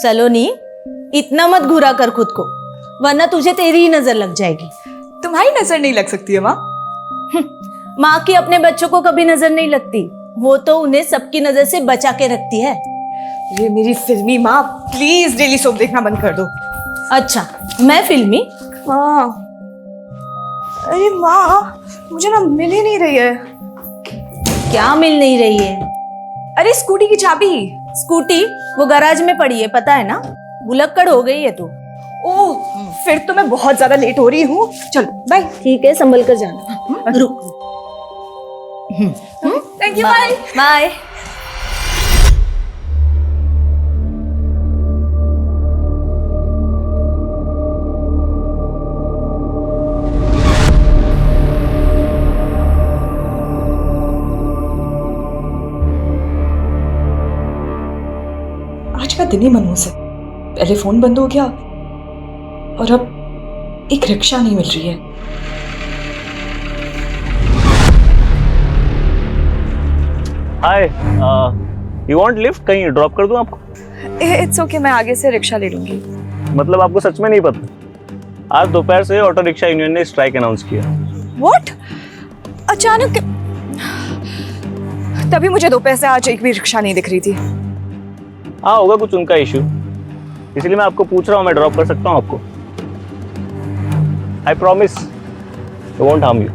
सलोनी, इतना मत घुरा कर खुद को, वरना तुझे तेरी ही नजर लग जाएगी। तुम्हारी नजर नहीं लग सकती है माँ। माँ की अपने बच्चों को कभी नजर नहीं लगती, वो तो उन्हें सबकी नजर से बचा के रखती है। ये मेरी फिल्मी माँ, प्लीज डेली सोप देखना बंद कर दो। अच्छा, मैं फिल्मी? हाँ। अरे माँ, मुझे ना मिल ही नहीं रही है। क्या मिल नहीं रही है? अरे स्कूटी की चाबी। स्कूटी वो गैराज में पड़ी है, पता है ना। भुलक्कड़ हो गई है तू। ओह, फिर तो मैं बहुत ज्यादा लेट हो रही हूँ। चलो बाय। ठीक है, संभल कर जाना। रुक। Thank you, bye bye. आज का दिन ही मनहूस है। पहले फोन बंद हो गया और अब एक रिक्शा नहीं मिल रही है। हाय, यू वांट लिफ्ट? कहीं ड्रॉप कर दूं आपको? इट्स ओके, मैं आगे से रिक्शा ले लूंगी। मतलब आपको सच में नहीं पता? आज दोपहर से ऑटो रिक्शा यूनियन ने स्ट्राइक अनाउंस किया। व्हाट? अचानक? तभी मुझे दोपहर से आज एक भी रिक्शा नहीं दिख रही थी। हाँ, होगा कुछ उनका इशू, इसलिए मैं आपको पूछ रहा हूँ, मैं ड्रॉप कर सकता हूँ आपको? I promise I won't harm you.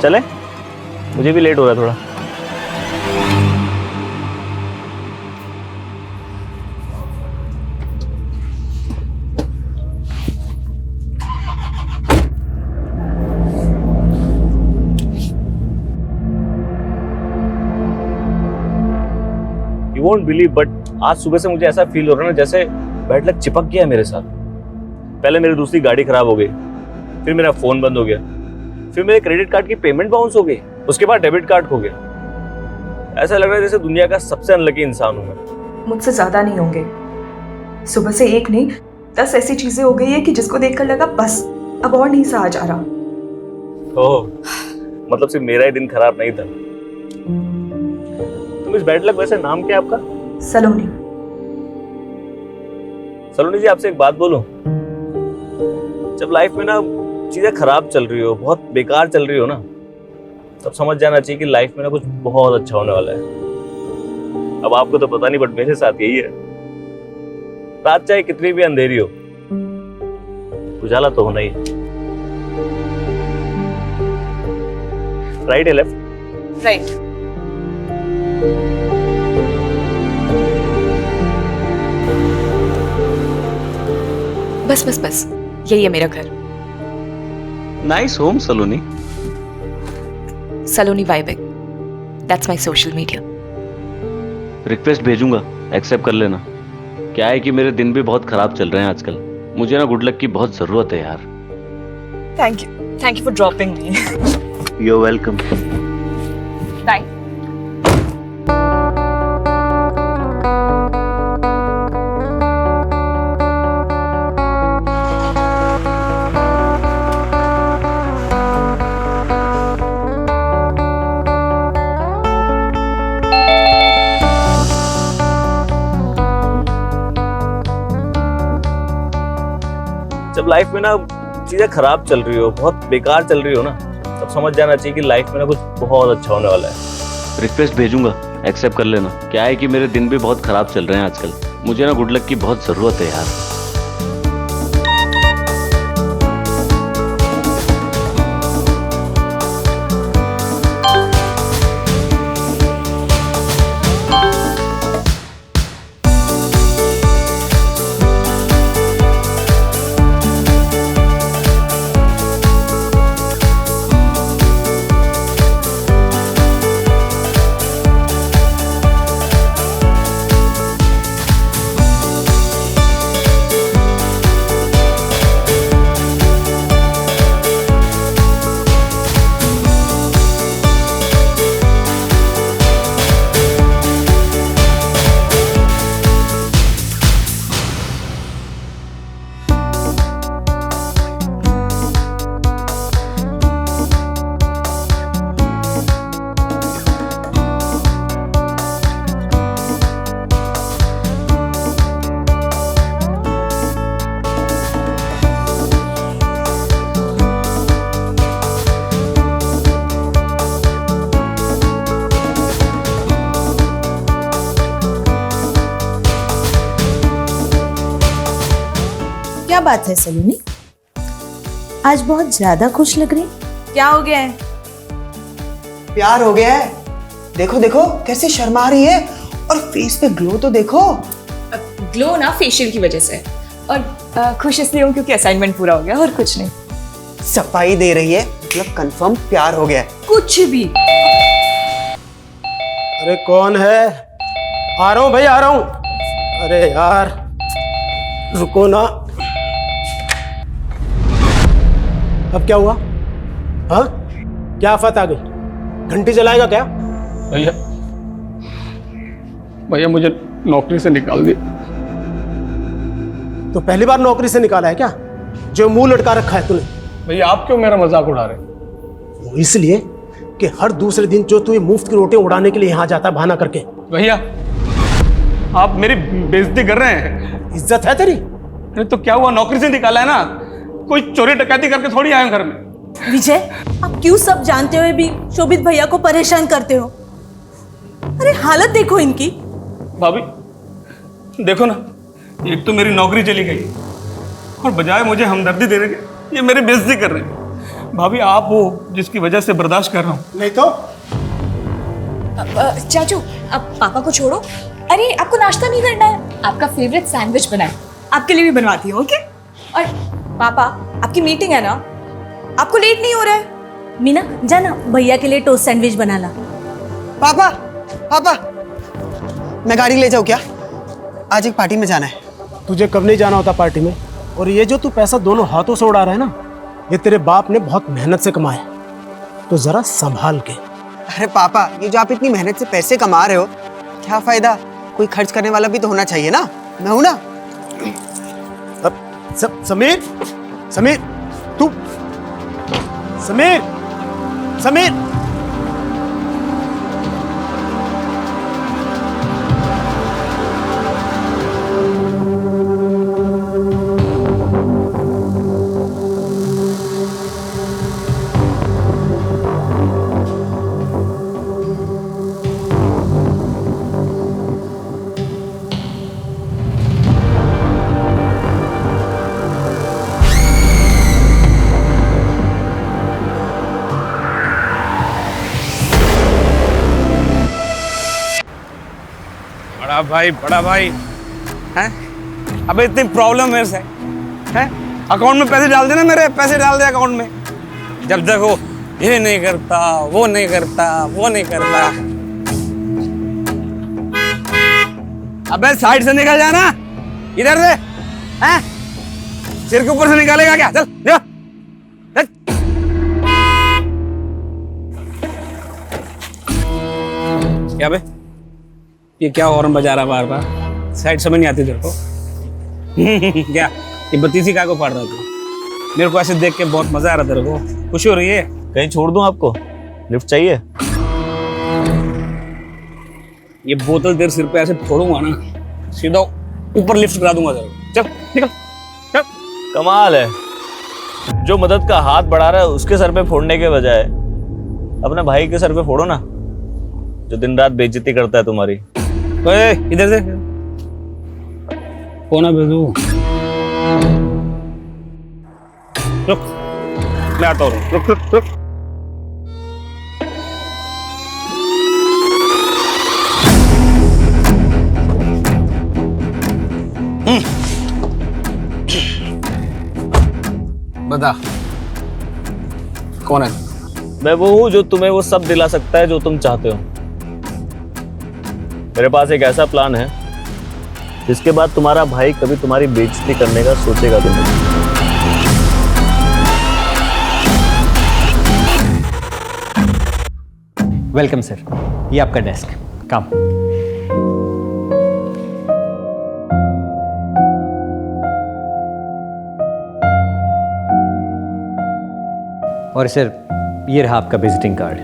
चले, मुझे भी लेट हो रहा है थोड़ा। You won't believe, but आज सुबह से मुझे ऐसा फील हो रहा है ना जैसे बैड लक चिपक गया है मेरे साथ। पहले मेरी दूसरी गाड़ी खराब हो गई, फिर मेरा फोन बंद हो गया, फिर मेरे क्रेडिट कार्ड की पेमेंट बाउंस हो गई, उसके बाद डेबिट कार्ड खो गया। ऐसा लग रहा है जैसे दुनिया का सबसे अनलकी इंसान हूं मैं। मुझसे ज्यादा नहीं होंगे। सुबह से एक नहीं 10 ऐसी चीजें हो गई है कि जिसको देखकर लगा बस अब और नहीं सहा जा रहा। ओह, मतलब सिर्फ मेरा ही दिन खराब नहीं था। तुम इस बैड लक, वैसे नाम क्या है आपका? सलोनी। सलोनी जी, आपसे एक बात बोलूं? जब लाइफ में ना चीजें खराब चल रही हो, बहुत बेकार चल रही हो ना, तब समझ जाना चाहिए कि लाइफ में ना कुछ बहुत अच्छा होने वाला है। अब आपको तो पता नहीं, बट मेरे साथ यही है। रात चाहे कितनी भी अंधेरी हो, उजाला तो होना ही है। राइट है लेफ्ट? राइट। बस बस बस, यही है मेरा घर। Nice home Saloni. Saloni vibing, that's my social media. Request भेजूंगा, एक्सेप्ट कर लेना। क्या है कि मेरे दिन भी बहुत खराब चल रहे हैं आजकल, मुझे ना गुड लक की बहुत जरूरत है यार। Thank you for dropping me. You are welcome. Bye. जब लाइफ में ना चीजें खराब चल रही हो, बहुत बेकार चल रही हो ना, तब समझ जाना चाहिए कि लाइफ में ना कुछ बहुत अच्छा होने वाला है। रिक्वेस्ट भेजूंगा, एक्सेप्ट कर लेना। क्या है कि मेरे दिन भी बहुत खराब चल रहे हैं आजकल, मुझे ना गुड लक की बहुत जरूरत है यार। क्या बात है सलोनी, आज बहुत ज्यादा खुश लग रही। क्या हो गया है? प्यार हो गया है। देखो देखो कैसे शर्मा रही है, और फेस पे ग्लो तो देखो। ग्लो ना फेशियल की वजह से, और खुश इसलिए हूँ क्योंकि असाइनमेंट पूरा हो गया, और कुछ नहीं। सफाई दे रही है, मतलब कंफर्म प्यार हो गया है। कुछ भी। अरे कौन है? आ रहा हूँ भाई, आ रहा हूँ। अरे यार रुको ना। अब क्या हुआ? हाँ, क्या आफत आ गई? घंटी जलाएगा क्या? भैया भैया मुझे नौकरी से निकाल दिया। तो पहली बार नौकरी से निकाला है क्या, जो मुंह लटका रखा है तूने? भैया आप क्यों मेरा मजाक उड़ा रहे हैं? वो इसलिए कि हर दूसरे दिन जो तू ये मुफ्त की रोटी उड़ाने के लिए यहाँ जाता है बहाना करके। भैया आप मेरी बेइज्जती कर रहे हैं। इज्जत है तेरी? अरे तो क्या हुआ, नौकरी से निकाला है ना, कोई चोरी डकैती करके थोड़ी आए घर में। विजय, आप क्यों सब जानते हुए भी शोभित भैया को परेशान करते हो? अरे हालत देखो इनकी। भाभी देखो ना, एक तो मेरी नौकरी चली गई और बजाय मुझे हमदर्दी देने के ये मेरी बेइज्जती कर रहे हैं। भाभी आप हो जिसकी वजह से बर्दाश्त कर रहा हूँ। नहीं तो चाचू अब पापा को छोड़ो। अरे आपको नाश्ता नहीं करना है? आपका फेवरेट सैंडविच बनाए, आपके लिए भी बनवाती हूँ। ओके। और पापा आपकी मीटिंग है ना, आपको लेट नहीं हो रहा है? मीना जाना भैया के लिए टोस्ट सैंडविच बना ला। पापा पापा, मैं गाड़ी ले जाऊँ क्या? आज एक पार्टी में जाना है। तुझे कब नहीं जाना होता पार्टी में? और ये जो तू पैसा दोनों हाथों से उड़ा रहा है ना, ये तेरे बाप ने बहुत मेहनत से कमाया, तो जरा संभाल के। अरे पापा, ये जो आप इतनी मेहनत से पैसे कमा रहे हो, क्या फायदा? कोई खर्च करने वाला भी तो होना चाहिए ना। मैं हूं ना। अब समीर, समीर तू, समीर, समीर। बड़ा भाई हैं? अबे इतनी प्रॉब्लम मेरे से हैं? अकाउंट में पैसे डाल देना, मेरे पैसे डाल दे अकाउंट में। जब देखो ये नहीं करता, वो नहीं करता, वो नहीं करता। अबे साइड से निकल जाना, इधर से हैं? सिर के ऊपर से निकालेगा क्या? चल जा, चल। क्या बे, ये क्या हॉर्न बजा रहा बार बार? साइड समझ नहीं आती तेरे को? क्या ये बत्तीसी का को फाड़ रहा तू? मेरे को ऐसे देख के बहुत मजा आ रहा, तेरे को खुशी हो रही है? कहीं छोड़ दूं आपको? लिफ्ट चाहिए? ये बोतल तेरे सिर पे ऐसे फोड़ूंगा ना, सीधा ऊपर लिफ्ट करा दूंगा तेरे को। चल निकल चल। कमाल है, जो मदद का हाथ बढ़ा रहा है उसके सर पे फोड़ने के बजाय अपने भाई के सर पे फोड़ो ना, जो दिन रात बेइज्जती करता है तुम्हारी। ओए इधर से कौन है बेदू? रुक, मैं आता हूँ। रुक रुक रुक। बता कौन है? मैं वो हूं जो तुम्हें वो सब दिला सकता है जो तुम चाहते हो। मेरे पास एक ऐसा प्लान है जिसके बाद तुम्हारा भाई कभी तुम्हारी बेइज्जती करने का सोचेगा भी नहीं। वेलकम सर, ये आपका डेस्क। काम। और सर ये रहा आपका विजिटिंग कार्ड।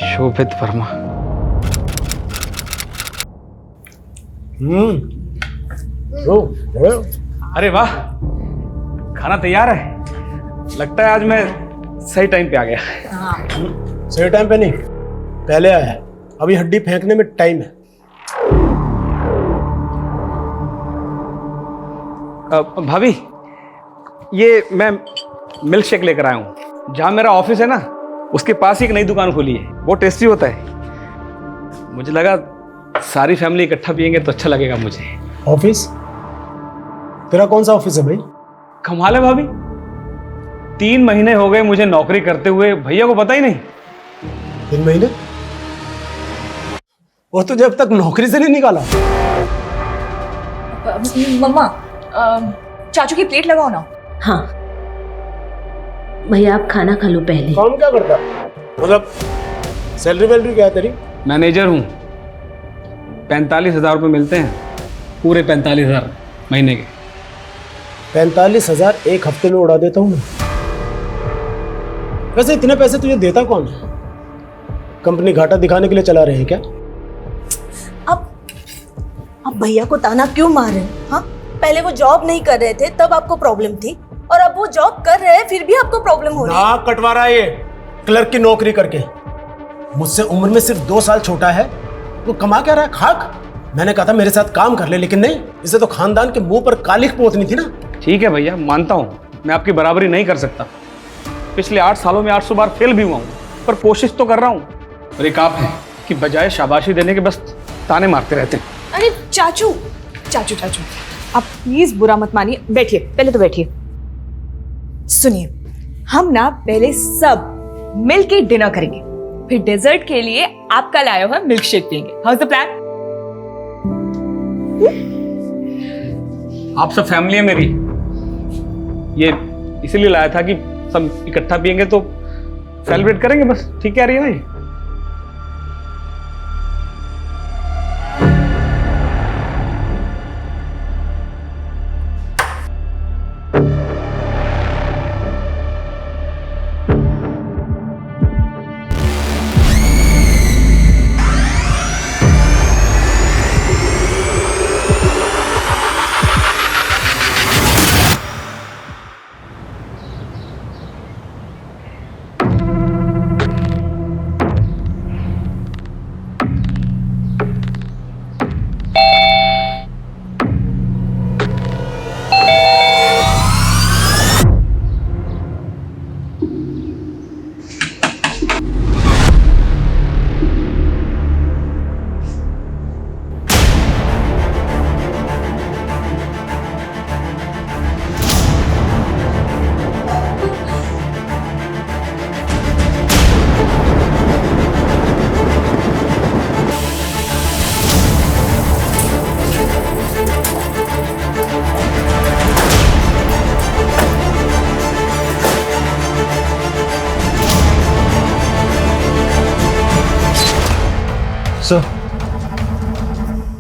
शोभित वर्मा। अरे वाह, खाना तैयार है। लगता है आज मैं सही टाइम पे आ गया। सही टाइम पे नहीं, पहले आया है। अभी हड्डी फेंकने में टाइम है। भाभी, ये मैं मिल्क शेक लेकर आया हूँ। जहाँ मेरा ऑफिस है ना, उसके पास ही एक नई दुकान खुली है, बहुत टेस्टी होता है। मुझे लगा सारी फैमिली इकट्ठा पियेंगे तो अच्छा लगेगा मुझे। ऑफिस? तेरा कौन सा ऑफिस है भाई? कमाल है भाभी, 3 महीने हो गए मुझे नौकरी करते हुए, भैया को पता ही नहीं। 3 महीने? वो तो जब तक नौकरी से नहीं निकाला। मम्मा, चाचू की प्लेट लगाओ ना। हाँ भैया, आप खाना खा लो पहले। काम क्या करता? मतलब सैलरी वैलरी क्या है तेरी? मैनेजर हूँ, 45,000 रुपये मिलते हैं, पूरे 45,000 महीने के। 45,000 एक हफ्ते में उड़ा देता हूँ मैं। वैसे इतने पैसे तुझे देता कौन है? कंपनी घाटा दिखाने के लिए चला रहे हैं क्या? अब भैया को ताना क्यों मार रहे हैं? हाँ, पहले वो जॉब नहीं कर रहे थे तब आपको प्रॉब्लम थी, और अब वो जॉब कर रहे हैं फिर भी आपको प्रॉब्लम हो रही है। नाक कटवा रहा है ये क्लर्क की नौकरी करके। मुझसे उम्र में सिर्फ 2 साल छोटा है, वो कमा क्या रहा है? खाक। मैंने कहा था मेरे साथ काम कर ले, लेकिन नहीं, इसे तो खानदान के मुंह पर कालिख पोतनी थी ना। ठीक है भैया, मानता हूँ मैं आपकी बराबरी नहीं कर सकता। पिछले 8 सालों में 800 बार फेल भी हुआ हूँ, पर कोशिश तो कर रहा हूँ। और एक आप है कि बजाय शाबाशी देने के बस ताने मारते रहते हैं। अरे चाचू चाचू चाचू, आप प्लीज बुरा मत मानिए, बैठिए, पहले तो बैठिए। सुनिए, हम ना पहले सब मिल के डिनर करेंगे, फिर डेजर्ट के लिए आपका लाया हुआ मिल्क शेक पियेंगे। How is the plan? आप सब फैमिली है मेरी, ये इसीलिए लाया था कि सब इकट्ठा पियेंगे तो सेलिब्रेट करेंगे बस। ठीक कह रही है ना ये?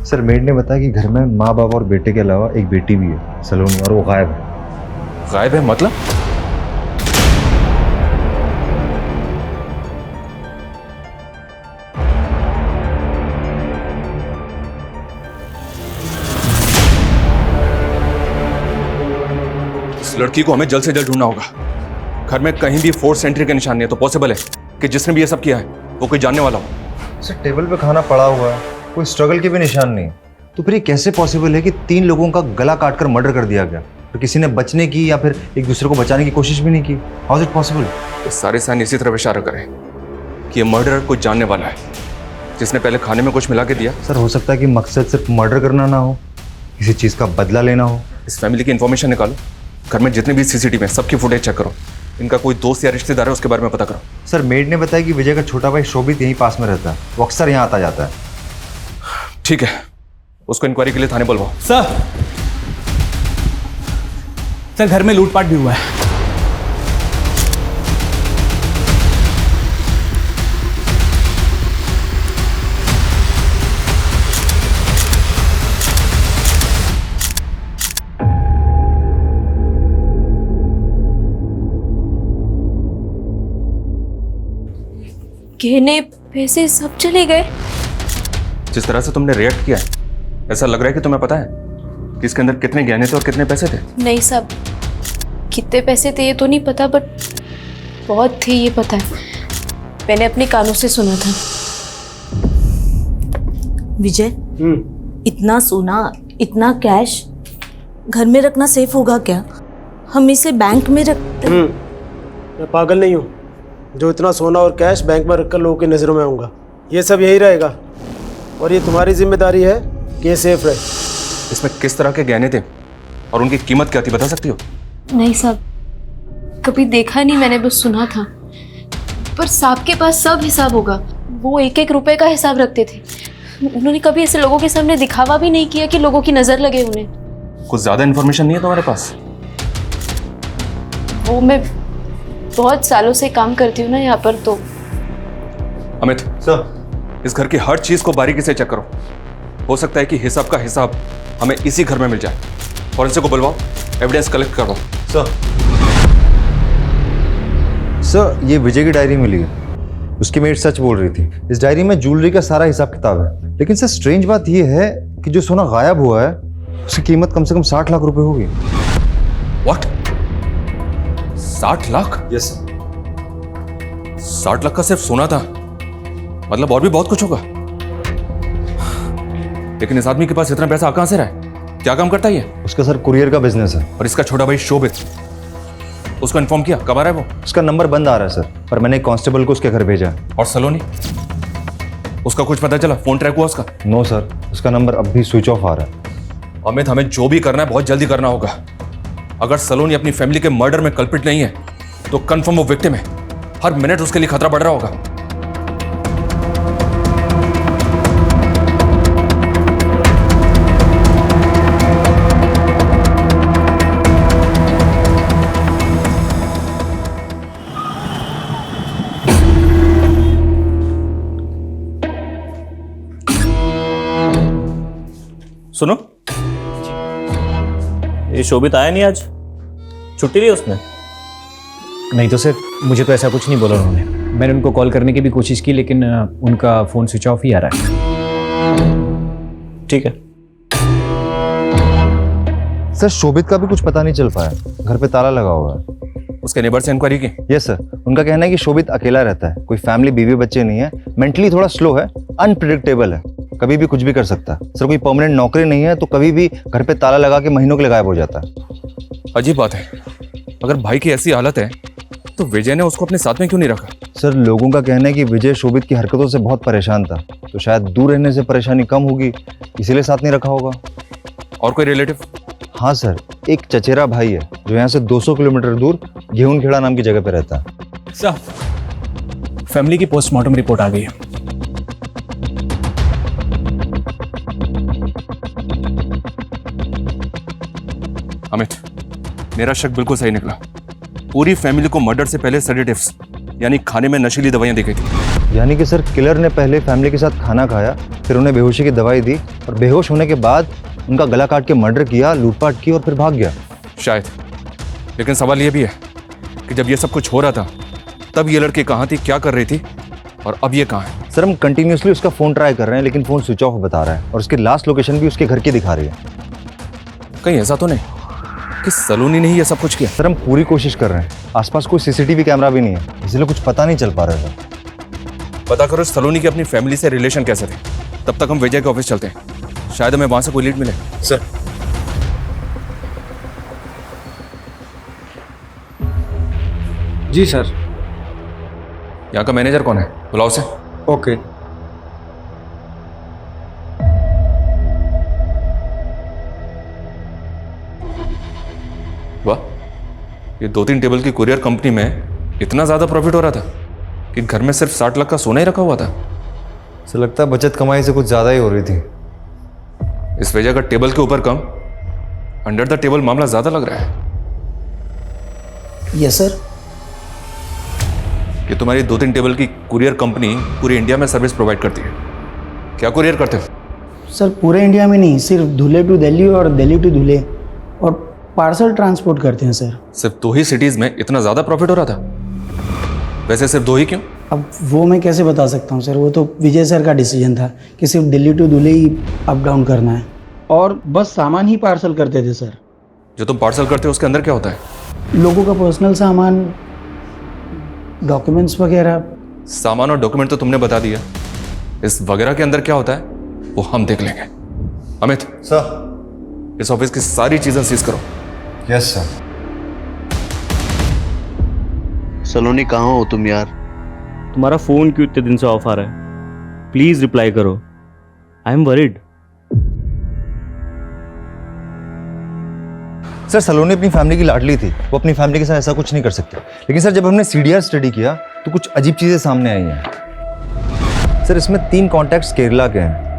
सर मेड ने बताया कि घर में माँ बाप और बेटे के अलावा एक बेटी भी है, सलोनी, और वो गायब है। गायब है मतलब? इस लड़की को हमें जल्द से जल्द ढूंढना होगा। घर में कहीं भी फोर्स एंट्री के निशान नहीं है, तो पॉसिबल है कि जिसने भी ये सब किया है वो कोई जानने वाला हो। सर टेबल पे खाना पड़ा हुआ है, कोई स्ट्रगल के भी निशान नहीं, तो फिर ये कैसे पॉसिबल है कि 3 लोगों का गला काटकर मर्डर कर दिया गया, तो किसी ने बचने की या फिर एक दूसरे को बचाने की कोशिश भी नहीं की? How is it possible? ये सारे साइन इसी तरफ इशारा करें कि ये मर्डरर कुछ जानने वाला है, जिसने पहले खाने में कुछ मिला के दिया। सर हो सकता है कि मकसद सिर्फ मर्डर करना ना हो, किसी चीज़ का बदला लेना हो। इस फैमिली की इन्फॉर्मेशन निकालो, घर में जितने भी सीसीटीवी हैं सबकी फुटेज चेक करो, इनका कोई दोस्त या रिश्तेदार है उसके बारे में पता करो। सर मेड ने बताया कि विजय का छोटा भाई शोभित यहीं पास में रहता है, वो अक्सर यहाँ आता जाता है। ठीक है, उसको इंक्वायरी के लिए थाने बुलवाओ। सर घर में लूटपाट भी हुआ है। गहने पैसे सब चले गए। जिस तरह से तुमने रिएक्ट किया है, ऐसा लग रहा है कि तुम्हें पता है कि इसके अंदर कितने गहने थे और कितने पैसे थे। नहीं साहब, कितने पैसे थे ये तो नहीं पता, बट बहुत थे ये पता है, मैंने अपने कानों से सुना था। विजय, इतना सोना, इतना कैश, घर में रखना सेफ होगा क्या? हम इसे बैंक में रखते। मैं पागल नहीं हूँ जो इतना सोना और कैश बैंक में रखकर लोगों की नज़रों में आऊँगा। ये सब यही रहेगा और ये तुम्हारी जिम्मेदारी है कि ये सेफ रहे। इसमें किस तरह के गहने थे और उनकी कीमत क्या थी, बता सकती हो? नहीं साहब, कभी देखा नहीं, मैंने बस सुना था। पर साहब के पास सब हिसाब होगा, वो एक एक रुपए का हिसाब रखते थे। उन्होंने कभी ऐसे लोगों के सामने दिखावा भी नहीं किया कि लोगों की नजर लगे उन्हें। कुछ ज्यादा इन्फॉर्मेशन नहीं है तुम्हारे पास? वो मैं बहुत सालों से काम करती हूँ ना यहाँ पर, तो। अमित सर, इस घर की हर चीज को बारीकी से चेक करो। हो सकता है कि हिसाब का हिसाब हमें इसी घर में मिल जाए। फॉरेंसिक को बुलवाओ, एविडेंस कलेक्ट करवाओ। सर, ये विजय की डायरी मिली है। उसकी मेट सच बोल रही थी। इस डायरी में ज्वेलरी का सारा हिसाब किताब है। लेकिन सर स्ट्रेंज बात ये है कि जो सोना गायब हुआ है उसकी कीमत कम से कम 60 लाख रुपए होगी। What? 60 lakh? Yes sir. 60 lakh का सिर्फ सोना था, मतलब और भी बहुत कुछ होगा। लेकिन इस आदमी के पास इतना पैसा कहां से रहा है? क्या काम करता है ये? उसका सर कुरियर का बिजनेस है। और इसका छोटा भाई शोभित, उसको इन्फॉर्म किया? कब आ रहा है वो? उसका नंबर बंद आ रहा है सर, पर मैंने एक कांस्टेबल को उसके घर भेजा है। और सलोनी, उसका कुछ पता चला? फोन ट्रैक हुआ उसका? नो सर, उसका नंबर अब भी स्विच ऑफ आ रहा है। अमित, हमें जो भी करना है बहुत जल्दी करना होगा। अगर सलोनी अपनी फैमिली के मर्डर में कल्प्रिट नहीं है तो कंफर्म वो विक्टिम है। हर मिनट उसके लिए खतरा बढ़ रहा होगा। सुनो, ये शोभित आया नहीं आज? छुट्टी ली उसने? नहीं तो सर, मुझे तो ऐसा कुछ नहीं बोला उन्होंने। मैंने उनको कॉल करने की भी कोशिश की लेकिन उनका फ़ोन स्विच ऑफ ही आ रहा है। ठीक है सर, शोभित का भी कुछ पता नहीं चल पाया। घर पे ताला लगा हुआ है। उसके नेबर से इंक्वायरी की? यस सर, उनका कहना है कि शोभित अकेला रहता है, कोई फैमिली बीवी बच्चे नहीं है, मेंटली थोड़ा स्लो है, अनप्रिडिक्टेबल है, कभी भी कुछ भी कर सकता है। सर, कोई परमानेंट नौकरी नहीं है तो कभी भी घर पे ताला लगा के महीनों के लिए गायब हो जाता है। अजीब बात है, अगर भाई की ऐसी हालत है तो विजय ने उसको अपने साथ में क्यों नहीं रखा? सर, लोगों का कहना है कि विजय शोभित की हरकतों से बहुत परेशान था, तो शायद दूर रहने से परेशानी कम होगी, इसीलिए साथ नहीं रखा होगा। और कोई रिलेटिव? हाँ सर, एक चचेरा भाई है जो यहाँ से 200 किलोमीटर दूर घेऊनखेड़ा नाम की जगह पे रहता है। सर, फैमिली की पोस्टमार्टम रिपोर्ट आ गई है। अमित, मेरा शक बिल्कुल सही निकला। पूरी फैमिली को मर्डर से पहले सेडेटिव्स यानी खाने में नशीली दवाइयां दी गई थी। यानी कि सर, किलर ने पहले फैमिली के साथ खाना खाया, फिर उन्हें बेहोशी की दवाई दी और बेहोश होने के बाद उनका गला काट के मर्डर किया, लूटपाट की और फिर भाग गया। शायद, लेकिन सवाल यह भी है कि जब ये सब कुछ हो रहा था तब ये लड़की कहाँ थी, क्या कर रही थी और अब ये कहाँ है? सर, हम कंटिन्यूसली उसका फ़ोन ट्राई कर रहे हैं लेकिन फ़ोन स्विच ऑफ बता रहा है और उसकी लास्ट लोकेशन भी उसके घर की दिखा रही है। कहीं ऐसा तो नहीं कि सलोनी ने ही ये सब कुछ किया? सर, हम पूरी कोशिश कर रहे हैं, आसपास कोई सीसीटीवी कैमरा भी नहीं है, इसलिए कुछ पता नहीं चल पा रहा है। पता करो सलोनी के अपनी फैमिली से रिलेशन कैसे थे। तब तक हम विजय के ऑफिस चलते हैं, शायद हमें वहां से कोई लीड मिले। सर, जी सर। यहाँ का मैनेजर कौन है? बुलाओ से। ओके। वाह, ये 2-3 टेबल की कुरियर कंपनी में इतना ज्यादा प्रॉफिट हो रहा था कि घर में सिर्फ 60 लाख का सोना ही रखा हुआ था। सर, लगता है बचत कमाई से कुछ ज़्यादा ही हो रही थी। इस वजह का टेबल के ऊपर कम, अंडर द टेबल मामला ज्यादा लग रहा है। Yes sir. ये तुम्हारी 2-3 टेबल की कुरियर कंपनी पूरी इंडिया में सर्विस प्रोवाइड करती है। क्या कुरियर करते हो? सर, पूरे इंडिया में नहीं, सिर्फ धुले टू दिल्ली और दिल्ली टू धुले, और पार्सल ट्रांसपोर्ट करते हैं सर। सिर्फ 2 ही सिटीज में इतना ज्यादा प्रॉफिट हो रहा था? वैसे सिर्फ 2 ही क्यों? अब वो मैं कैसे बता सकता हूँ सर, वो तो विजय सर का डिसीजन था कि सिर्फ दिल्ली टू धुले ही अप डाउन करना है, और बस सामान ही पार्सल करते थे सर। जो तुम पार्सल करते हो उसके अंदर क्या होता है? लोगों का पर्सनल सामान, डॉक्यूमेंट्स वगैरह। सामान और डॉक्यूमेंट तो तुमने बता दिया, इस वगैरह के अंदर क्या होता है वो हम देख लेंगे। अमित सर, इस ऑफिस की सारी चीजें सीज करो। Yes sir. सलोनी कहाँ हो तुम यार? तुम्हारा फोन क्यों इतने दिन से ऑफ आ रहा है? प्लीज रिप्लाई करो, आई एम वरीड। सर सलोनी अपनी फैमिली की लाडली थी, वो अपनी फैमिली के साथ ऐसा कुछ नहीं कर सकते। लेकिन सर जब हमने सीडीआर स्टडी किया तो कुछ अजीब चीजें सामने आई हैं। सर इसमें 3 कॉन्टैक्ट्स केरला के हैं।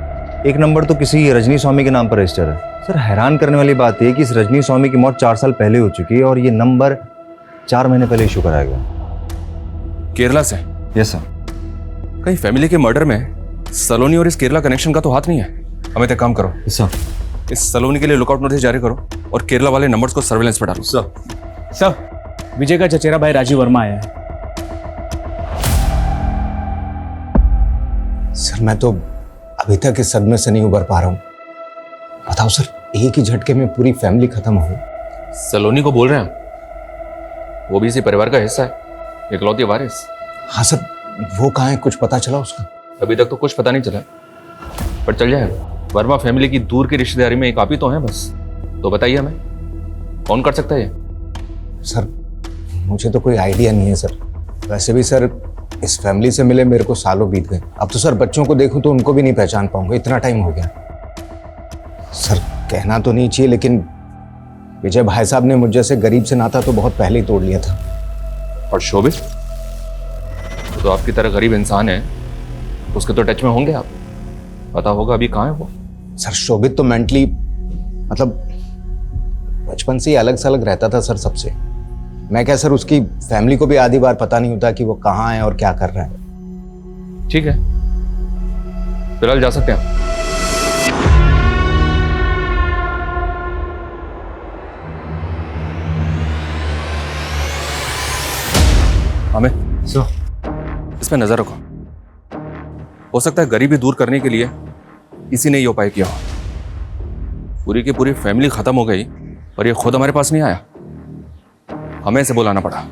एक नंबर तो किसी रजनी स्वामी के नाम पर रजिस्टर है। सर हैरान करने वाली बात यह है कि इस रजनी स्वामी की मौत 4 साल पहले हो चुकी है और ये नंबर 4 महीने पहले इशू कराया गया। केरला से? Yes sir. कहीं फैमिली के मर्डर में सलोनी और इस केरला कनेक्शन का तो हाथ नहीं है? हमें एक काम करो सर, इस सलोनी के लिए लुकआउट नोटिस जारी करो और केरला वाले नंबर्स को सर्वेलेंस पे डालो। सर विजय का चचेरा भाई राजीव वर्मा आया है। सर मैं तो अभी तक इस सदमे से नहीं उबर पा रहा हूँ। बताओ सर, एक ही झटके में पूरी फैमिली खत्म हो गई। सलोनी को बोल रहे हैं, वो भी इसी परिवार का हिस्सा है, इकलौती वारिस। हाँ सर, वो कहाँ है? कुछ पता चला उसका? अभी तक तो कुछ पता नहीं चला, पर चल जाएगा। वर्मा फैमिली की दूर की रिश्तेदारी में एक आप ही तो हैं बस। तो बताइए हमें कौन कर सकता है ये? सर मुझे तो कोई आइडिया नहीं है सर। वैसे भी सर इस फैमिली से मिले मेरे को सालों बीत गए। अब तो सर बच्चों को देखूं तो उनको भी नहीं पहचान पाऊंगा, इतना टाइम हो गया। सर कहना तो नहीं चाहिए लेकिन विजय भाई साहब ने मुझ जैसे गरीब से नाता तो बहुत पहले ही तोड़ लिया था। और शोभित तो आपकी तरह गरीब इंसान है, उसके तो टच में होंगे आप, पता होगा अभी कहाँ है वो। सर शोभित तो मेंटली मतलब बचपन से ही अलग सलग रहता था सर सबसे। मैं क्या सर, उसकी फैमिली को भी आधी बार पता नहीं होता कि वो कहाँ है और क्या कर रहा है। ठीक है, फिलहाल जा सकते हैं। अमित सर इसमें नजर रखो, हो सकता है गरीबी दूर करने के लिए किसी ने ये उपाय किया हो। पूरी की पूरी फैमिली खत्म हो गई और ये खुद हमारे पास नहीं आया, हमें इसे बुलाना पड़ा।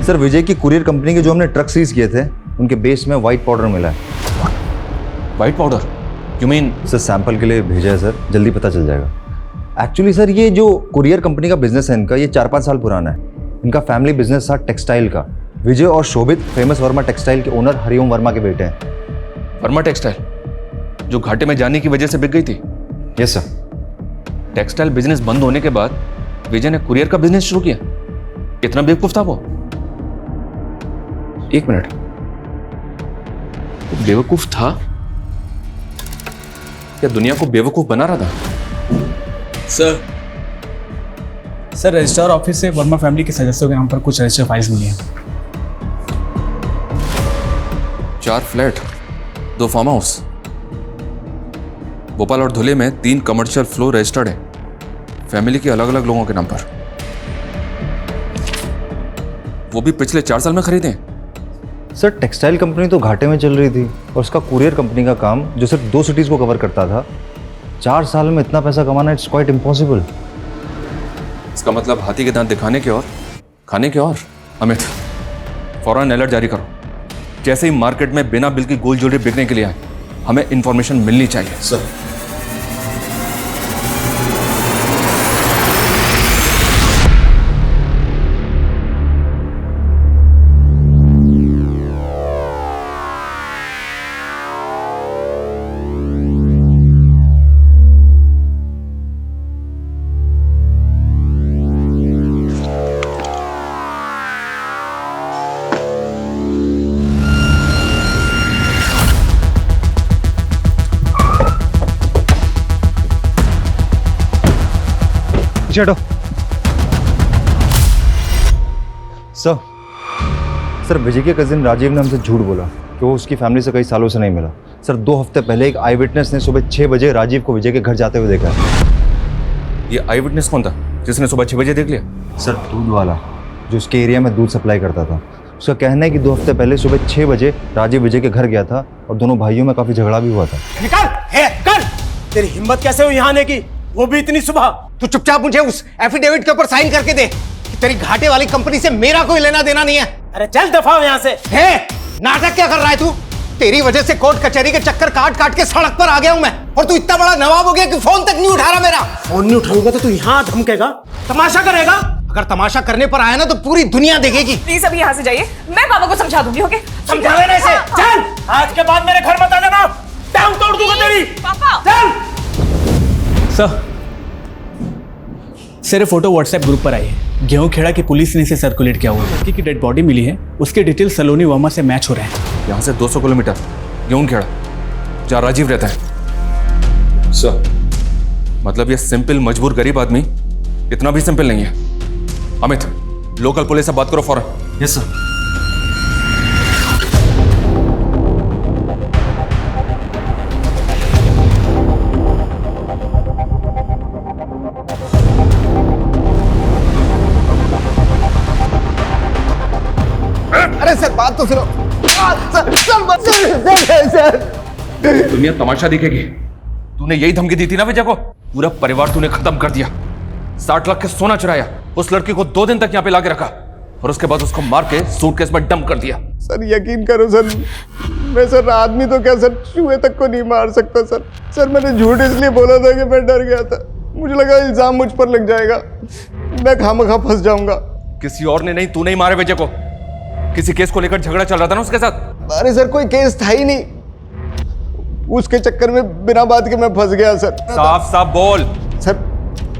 सर विजय की कुरियर कंपनी के जो हमने ट्रक सीज किए थे उनके बेस में व्हाइट पाउडर मिला है। White powder? You mean? Sir sample के लिए भेजा है सर, जल्दी पता चल जाएगा। एक्चुअली सर ये जो कुरियर कंपनी का बिजनेस है इनका, ये 4-5 साल पुराना है। इनका फैमिली बिजनेस था टेक्सटाइल का। विजय और शोभित फेमस वर्मा टेक्सटाइल के ओनर हरिओम वर्मा के बेटे हैं। वर्मा टेक्सटाइल जो घाटे में जाने की वजह से बिक गई थी? Yes sir. टेक्सटाइल बिजनेस बंद होने के बाद विजय ने कुरियर का बिजनेस शुरू किया। कितना बेवकूफ था वो। एक मिनट, वो बेवकूफ था या दुनिया को बेवकूफ बना रहा था? सर रजिस्ट्रार ऑफिस से वर्मा फैमिली के सदस्यों के नाम पर कुछ रजिस्टर फाइल्स मिली हैं। 4 फ्लैट, 2 फार्म हाउस, भोपाल और धुले में 3 कमर्शियल फ्लोर रजिस्टर्ड है फैमिली के अलग अलग लोगों के नाम पर। वो भी पिछले 4 साल में खरीदे। सर टेक्सटाइल कंपनी तो घाटे में चल रही थी और उसका कुरियर कंपनी का काम जो सिर्फ 2 सिटीज को कवर करता था, 4 साल में इतना पैसा कमाना इट्स क्वाइट इम्पॉसिबल। इसका मतलब हाथी के दांत दिखाने के और खाने के और। अमित फौरन अलर्ट जारी करो, जैसे ही मार्केट में बिना बिल की गोल्ड ज्वेलरी बिकने के लिए आए हमें इंफॉर्मेशन मिलनी चाहिए। सर हटो। सर विजय के कजिन राजीव ने हमसे झूठ बोला कि वो उसकी फैमिली से कई सालों से नहीं मिला। सर 2 हफ्ते पहले एक आई विटनेस ने सुबह 6 बजे राजीव को विजय के घर जाते हुए देखा है। ये आई विटनेस कौन था? जिसने सुबह 6 बजे देख लिया? सर दूध वाला जो उसके एरिया में दूध सप्लाई करता था, उसका कहना है कि 2 हफ्ते पहले सुबह 6 बजे राजीव विजय के घर गया था और दोनों भाइयों में काफी झगड़ा भी हुआ था। निकल तेरी हिम्मत कैसे हुई यहाँ आने की, वो भी इतनी सुबह। तू चुपचाप मुझे उस एफिडेविट के ऊपर साइन करके दे कि तेरी घाटे वाली कंपनी से मेरा कोई लेना देना नहीं है। अरे चल दफा हो यहाँ से। है नाटक क्या कर रहा है तू? तेरी वजह से कोर्ट कचहरी के चक्कर काट काट के सड़क पर आ गया हूं मैं, और तू इतना बड़ा नवाब हो गया कि फोन तक नहीं उठा रहा मेरा। फोन नहीं उठाऊंगा तो तू यहाँ धमकेगा, तमाशा करेगा। अगर तमाशा करने पर आया ना तो पूरी दुनिया देखेगी। प्लीज अभी यहाँ से जाइए, मैं पापा को समझा दूंगी। ओके समझा लेने से चल, आज के बाद मेरे घर मत आ जाना, टांग तोड़ दूंगा तेरी। पापा चल। सर ये फोटो व्हाट्सएप ग्रुप पर आई है। गेहूंखेड़ा की पुलिस ने इसे सर्कुलेट किया हुआ है। लड़की की डेड बॉडी मिली है, उसके डिटेल सलोनी वर्मा से मैच हो रहे हैं। यहाँ से 200 किलोमीटर गेहूंखेड़ा, जहाँ राजीव रहता है। सर मतलब ये सिंपल मजबूर गरीब आदमी इतना भी सिंपल नहीं है। अमित, लोकल पुलिस से बात करो फौरन। Yes sir. अरे सर बात तो सुनो। दुनिया तमाशा दिखेगी। तूने यही धमकी दी थी ना विजय को? पूरा परिवार तूने खत्म कर दिया, 60 लाख के सोना चुराया, उस लड़की को 2 दिन तक यहाँ पे लाके रखा और उसके बाद उसको मार के सूटकेस में डंप कर दिया। सर यकीन करो सर, मैं सर आदमी तो क्या सर चूहे तक को नहीं मार सकता सर। सर मैंने झूठ इसलिए बोला था कि मैं डर गया था, मुझे लगा इल्जाम मुझ पर लग जाएगा, मैं खामखा फंस जाऊंगा। किसी और ने नहीं, तू नहीं मारे विजय को। किसी केस को लेकर झगड़ा चल रहा था ना उसके साथ? अरे सर कोई केस था ही नहीं, उसके चक्कर में बिना बात के मैं फंस गया सर। साफ साफ बोल। सर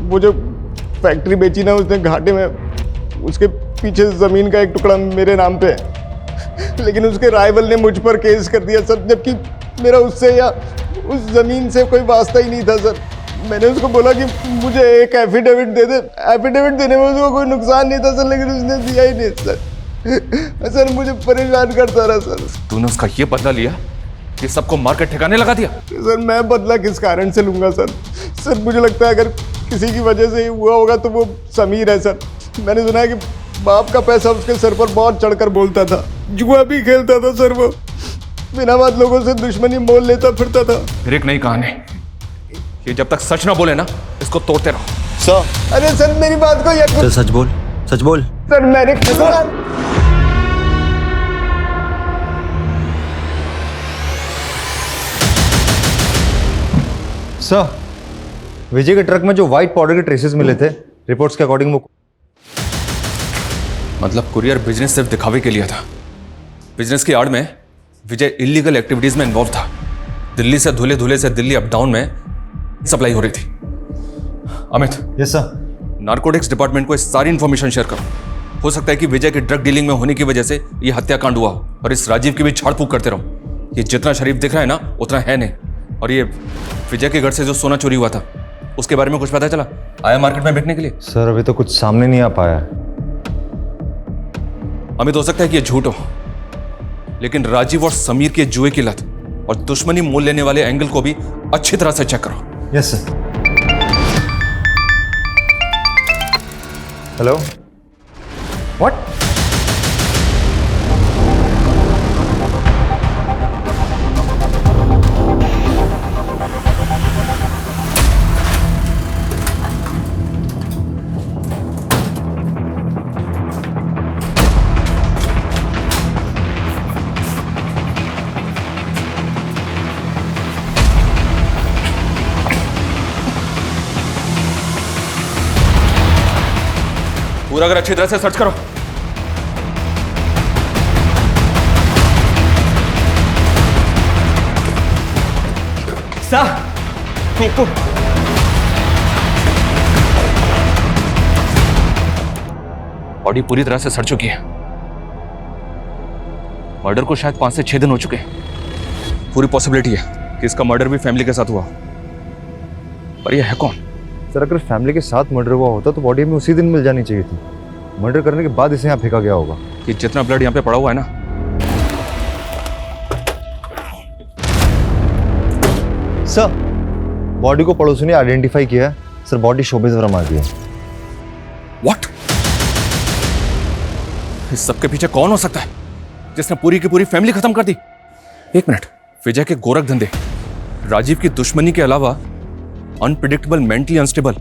वो जो फैक्ट्री बेची ना उसने घाटे में, उसके पीछे जमीन का एक टुकड़ा मेरे नाम पे है, लेकिन उसके राइवल ने मुझ पर केस कर दिया सर, जबकि मेरा उससे या उस जमीन से कोई वास्ता ही नहीं था सर। मैंने उसको बोला कि मुझे एक एफिडेविट दे दे, एफिडेविट देने में उसको कोई नुकसान नहीं था सर, लेकिन उसने दिया ही नहीं सर। सर मुझे परेशान करता रहा सर। तूने उसका ये बदला लिया कि सबको मार कर ठिकाने लगा दिया? सर मैं बदला किस कारण से लूंगा सर? सर मुझे लगता है अगर किसी की वजह से ही हुआ होगा तो वो समीर है सर। मैंने सुना है कि बाप का पैसा उसके सर पर बहुत चढ़कर बोलता था, जुआ भी खेलता था सर, वो बिना बात लोगों से दुश्मनी मोल लेता फिरता था। फिर एक नई कहानी, ये जब तक सच ना बोले ना इसको तोड़ते रहो। सर अरे सर मेरी बात को यकीन। सच बोल, सच बोल। सर मैंने सर विजय के ट्रक में जो व्हाइट पाउडर के ट्रेसेस मिले थे, रिपोर्ट्स के अकॉर्डिंग वो मतलब कुरियर बिजनेस सिर्फ दिखावे के लिए था। बिजनेस की आड़ में विजय इलीगल एक्टिविटीज में इन्वॉल्व था। दिल्ली से धुले धुले से दिल्ली अप डाउन में सप्लाई हो रही थी। Amit. Yes sir. Narcotics department को इस सारी इंफॉर्मेशन शेयर करो। हो सकता है कि विजय की ड्रग डीलिंग में होने की वजह से ये हत्याकांड हुआ हो, और इस राजीव की भी झाड़ फूक करते रहो। ये जितना शरीफ दिख रहा है ना उतना है नहीं। और ये विजय के घर से जो सोना चोरी हुआ था उसके बारे में कुछ पता चला? आया मार्केट में बिकने के लिए? सर अभी तो कुछ सामने नहीं आ पाया। अमित हो सकता है कि ये झूठ हो, लेकिन राजीव और समीर के जुए की लत और दुश्मनी मोल लेने वाले एंगल को भी अच्छी तरह से चेक करो। Yes sir. Hello, what? पूरा अगर अच्छी तरह से सर्च करो। बॉडी पूरी तरह से सड़ चुकी है। मर्डर को शायद 5 से 6 दिन हो चुके हैं। पूरी पॉसिबिलिटी है कि इसका मर्डर भी फैमिली के साथ हुआ, पर यह है कौन? सर अगर फैमिली के साथ मर्डर हुआ होता तो बॉडी में उसी दिन मिल जानी चाहिए थी। मर्डर करने के बाद इसे यहाँ फेंका गया होगा। कि जितना ब्लड यहाँ पे पड़ा हुआ है ना, सर बॉडी को पड़ोसी ने आइडेंटिफाई किया है। सर बॉडी शोभित वर्मा की है। व्हाट? इस सब के पीछे कौन हो सकता है जिसने पूरी की पूरी फैमिली खत्म कर दी? एक मिनट, विजय के गोरख धंधे, राजीव की दुश्मनी के अलावा अनप्रिडिक्टेबल, मेंटली अनस्टेबल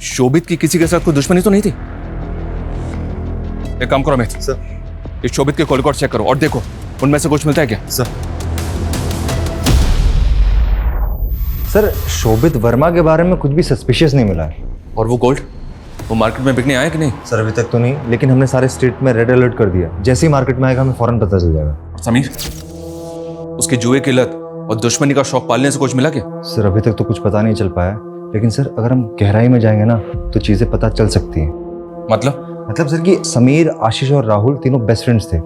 शोभित की किसी के साथ कोई दुश्मनी तो नहीं थी? एक काम करो अमित सर, इस शोभित के कॉल रिकॉर्ड चेक करो और देखो उनमें से कुछ मिलता है क्या? सर शोभित वर्मा के बारे में कुछ भी सस्पिशियस नहीं मिला है। और वो गोल्ड, वो मार्केट में बिकने आया कि नहीं? सर अभी तक तो नहीं, लेकिन हमने सारे स्टेट में रेड अलर्ट कर दिया। जैसे ही मार्केट में आएगा हमें फौरन पता चल जाएगा। और समीर, उसकी जुए की लत और दुश्मनी का शौक पालने से कुछ मिला क्या? सर अभी तक तो कुछ पता नहीं चल पाया, लेकिन सर अगर हम गहराई में जाएंगे ना तो चीजें पता चल सकती हैं। मतलब सर कि समीर, आशीष और राहुल तीनों बेस्ट फ्रेंड्स थे,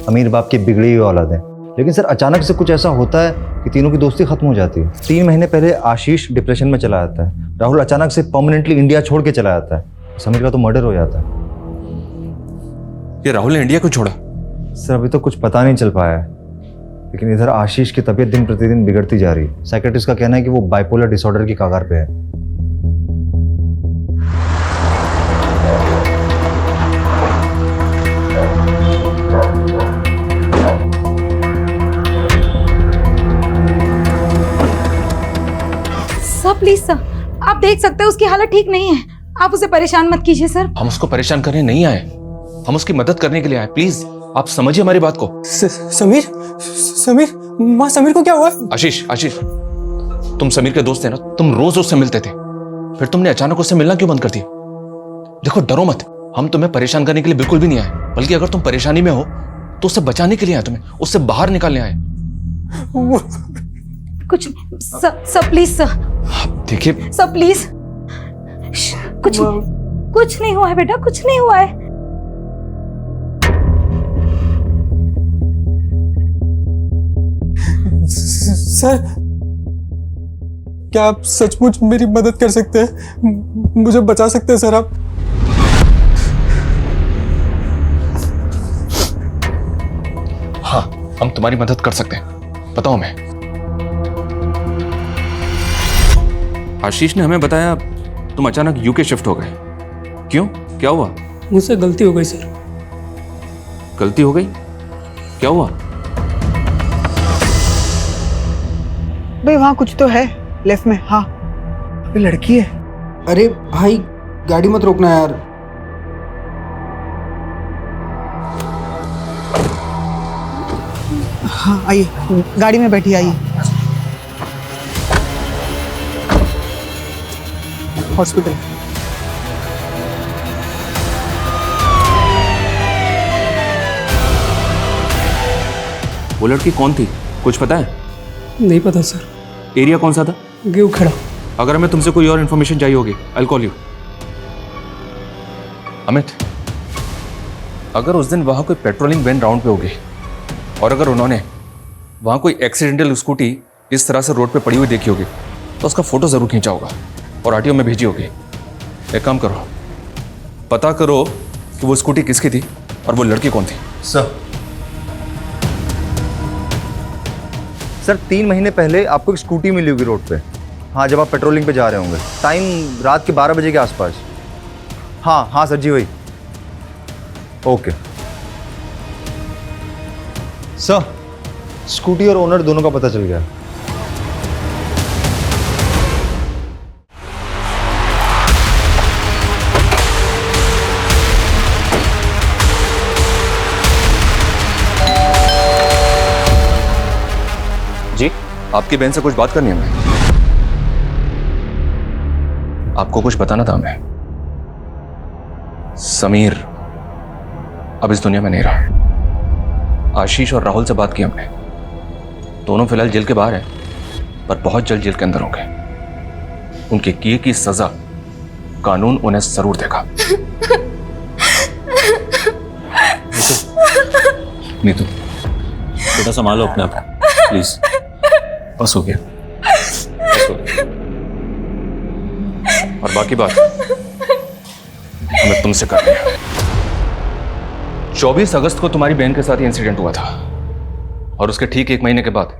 अमीर बाप की बिगड़ी हुई औलाद है। लेकिन सर अचानक से कुछ ऐसा होता है कि तीनों की दोस्ती खत्म हो जाती है। 3 महीने पहले आशीष डिप्रेशन में चला जाता है, राहुल अचानक से परमानेंटली इंडिया छोड़ के चला जाता है, समीर का तो मर्डर हो जाता है। ये राहुल ने इंडिया को छोड़ा? सर अभी तो कुछ पता नहीं चल पाया है, लेकिन इधर आशीष की तबीयत दिन प्रतिदिन बिगड़ती जा रही है। साइकेट्रिस्ट का कहना है कि वो बाइपोलर डिसऑर्डर की कगार पे है। सर प्लीज सर, आप देख सकते हैं उसकी हालत ठीक नहीं है, आप उसे परेशान मत कीजिए सर। हम उसको परेशान करने नहीं आए, हम उसकी मदद करने के लिए आए। प्लीज आप समझिए हमारी बात को। समीर, समीर, माँ समीर को क्या हुआ? आशीष, आशीष, तुम समीर के दोस्त थे ना, तुम रोज उससे मिलते थे, फिर तुमने अचानक उससे मिलना क्यों बंद कर दिया? देखो डरो मत, हम तुम्हें परेशान करने के लिए बिल्कुल भी नहीं आए, बल्कि अगर तुम परेशानी में हो तो उससे बचाने के लिए आए, तुम्हें उससे बाहर निकालने आए। कुछ सर प्लीज सर, देखिए सर प्लीज, कुछ नहीं हुआ है बेटा, कुछ नहीं हुआ है। सर क्या आप सचमुच मेरी मदद कर सकते हैं? मुझे बचा सकते हैं सर आप? हाँ, हम तुम्हारी मदद कर सकते हैं, बताओ मैं। आशीष ने हमें बताया तुम अचानक यूके शिफ्ट हो गए, क्यों, क्या हुआ? मुझसे गलती हो गई सर। गलती हो गई? क्या हुआ? भाई वहाँ कुछ तो है लेफ्ट में। हाँ अभी लड़की है। अरे भाई गाड़ी मत रोकना यार। हाँ आइए, गाड़ी में बैठी आइए। हॉस्पिटल। वो लड़की कौन थी, कुछ पता है? नहीं पता सर। एरिया कौन सा था? गेहूं खड़ा। अगर हमें तुमसे कोई और इन्फॉर्मेशन चाहिए होगी, I will call you. Amit, अगर उस दिन वहां कोई पेट्रोलिंग वैन राउंड पे होगी और अगर उन्होंने वहां कोई एक्सीडेंटल स्कूटी इस तरह से रोड पे पड़ी हुई देखी होगी तो उसका फोटो जरूर खींचा होगा और आरटीओ में भेजी होगी। एक काम करो, पता करो कि वो स्कूटी किसकी थी और वो लड़की कौन थी। सर 3 महीने पहले आपको एक स्कूटी मिली होगी रोड पे। हाँ, जब आप पेट्रोलिंग पे जा रहे होंगे, टाइम रात के 12 बजे के आसपास। हाँ हाँ सर जी, वही। ओके सर, स्कूटी और ओनर दोनों का पता चल गया। जी, आपकी बहन से कुछ बात करनी है हमें। आपको कुछ बताना था हमें। समीर अब इस दुनिया में नहीं रहा। आशीष और राहुल से बात की हमने, दोनों फिलहाल जेल के बाहर हैं, पर बहुत जल्द जेल के अंदर होंगे। उनके किए की सजा कानून उन्हें जरूर देगा। नीतू, बेटा संभालो अपने आप, प्लीज। बस हो गया, बस हो गया। और बाकी बात हमें तुमसे करनी है। 24 अगस्त को तुम्हारी बहन के साथ ये इंसिडेंट हुआ था और उसके ठीक 1 महीने के बाद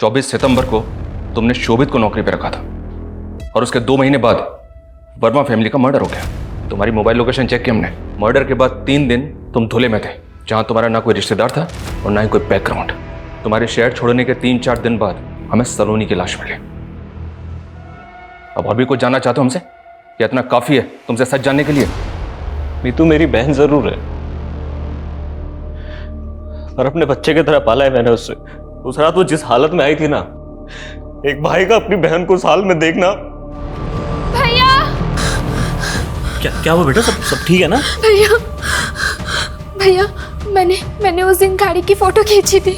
24 सितंबर को तुमने शोभित को नौकरी पर रखा था और उसके 2 महीने बाद वर्मा फैमिली का मर्डर हो गया। तुम्हारी मोबाइल लोकेशन चेक की हमने। मर्डर के बाद 3 दिन तुम धुले में थे, जहां तुम्हारा ना कोई रिश्तेदार था और ना ही कोई बैकग्राउंड। तुम्हारे शहर छोड़ने के 3-4 दिन बाद हमें सलोनी की लाश मिली। अब और भी कुछ जानना चाहते हो हमसे या इतना काफी है तुमसे सच जानने के लिए? मीतू मेरी बहन जरूर है, और अपने बच्चे की तरह पाला है मैंने उससे। उस रात वो जिस हालत में आई थी ना, एक भाई का अपनी बहन को उस हाल में देखना। भैया क्या हुआ बेटा? सब ठीक है ना? भैया भैया मैंने उस दिन गाड़ी की फोटो खींची थी,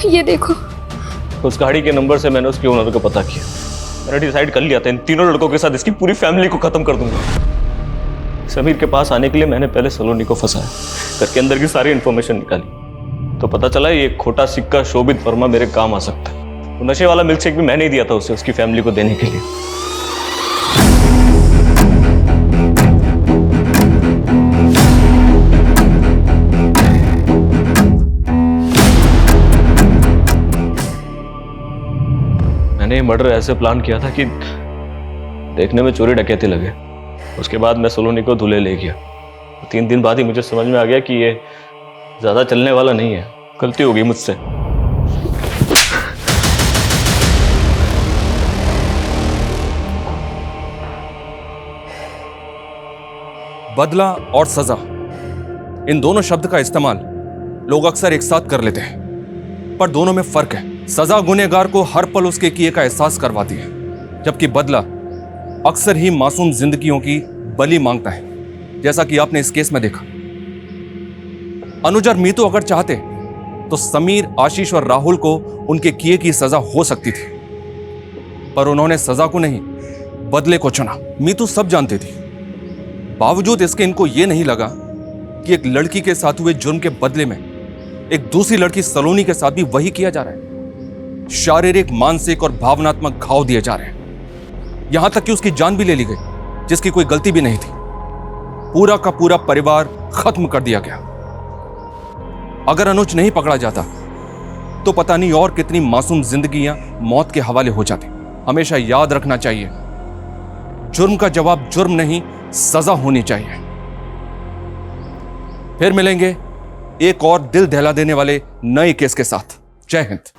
ये देखो। उस गाड़ी के नंबर से मैंने उसके ओनर को पता किया। मैंने डिसाइड कर लिया था इन तीनों लड़कों के साथ इसकी पूरी फैमिली को खत्म कर दूंगा। समीर के पास आने के लिए मैंने पहले सलोनी को फंसाया, घर के अंदर की सारी इंफॉर्मेशन निकाली, तो पता चला ये खोटा सिक्का शोभित वर्मा मेरे काम आ सकता है। वो नशे वाला मिल्कशेक भी मैंने ही दिया था उसे, उसकी फैमिली को देने के लिए। मैंने ये मर्डर ऐसे प्लान किया था कि देखने में चोरी डकैती लगे। उसके बाद मैं सलोनी को धुले ले गया। 3 दिन बाद ही मुझे समझ में आ गया कि ये ज्यादा चलने वाला नहीं है। गलती हो गई मुझसे। बदला और सजा, इन दोनों शब्द का इस्तेमाल लोग अक्सर एक साथ कर लेते हैं, पर दोनों में फर्क है। सजा गुनहगार को हर पल उसके किए का एहसास करवाती है, जबकि बदला अक्सर ही मासूम जिंदगियों की बलि मांगता है, जैसा कि आपने इस केस में देखा। अनुज और मीतू अगर चाहते तो समीर, आशीष और राहुल को उनके किए की सजा हो सकती थी, पर उन्होंने सजा को नहीं बदले को चुना। मीतू सब जानती थी, बावजूद इसके इनको यह नहीं लगा कि एक लड़की के साथ हुए जुर्म के बदले में एक दूसरी लड़की सलोनी के साथ भी वही किया जा रहा है। शारीरिक, मानसिक और भावनात्मक घाव दिए जा रहे हैं, यहां तक कि उसकी जान भी ले ली गई, जिसकी कोई गलती भी नहीं थी। पूरा का पूरा परिवार खत्म कर दिया गया। अगर अनुज नहीं पकड़ा जाता तो पता नहीं और कितनी मासूम जिंदगियां मौत के हवाले हो जाती। हमेशा याद रखना चाहिए, जुर्म का जवाब जुर्म नहीं, सजा होनी चाहिए। फिर मिलेंगे एक और दिल दहला देने वाले नए केस के साथ। जय हिंद।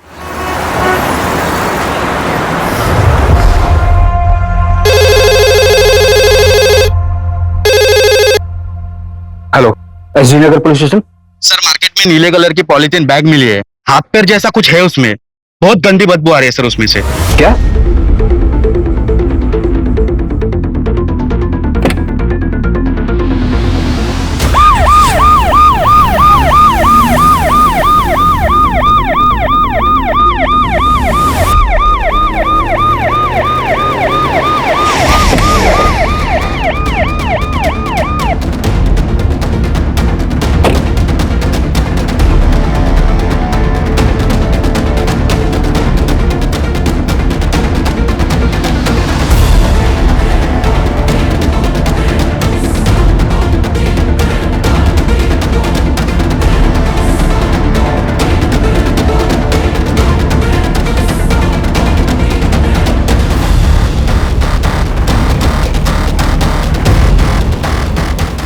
हेलो, एसजी नगर पुलिस स्टेशन। सर, मार्केट में नीले कलर की पॉलीथीन बैग मिली है, हाथ पैर जैसा कुछ है उसमें, बहुत गंदी बदबू आ रही है सर उसमें से। क्या?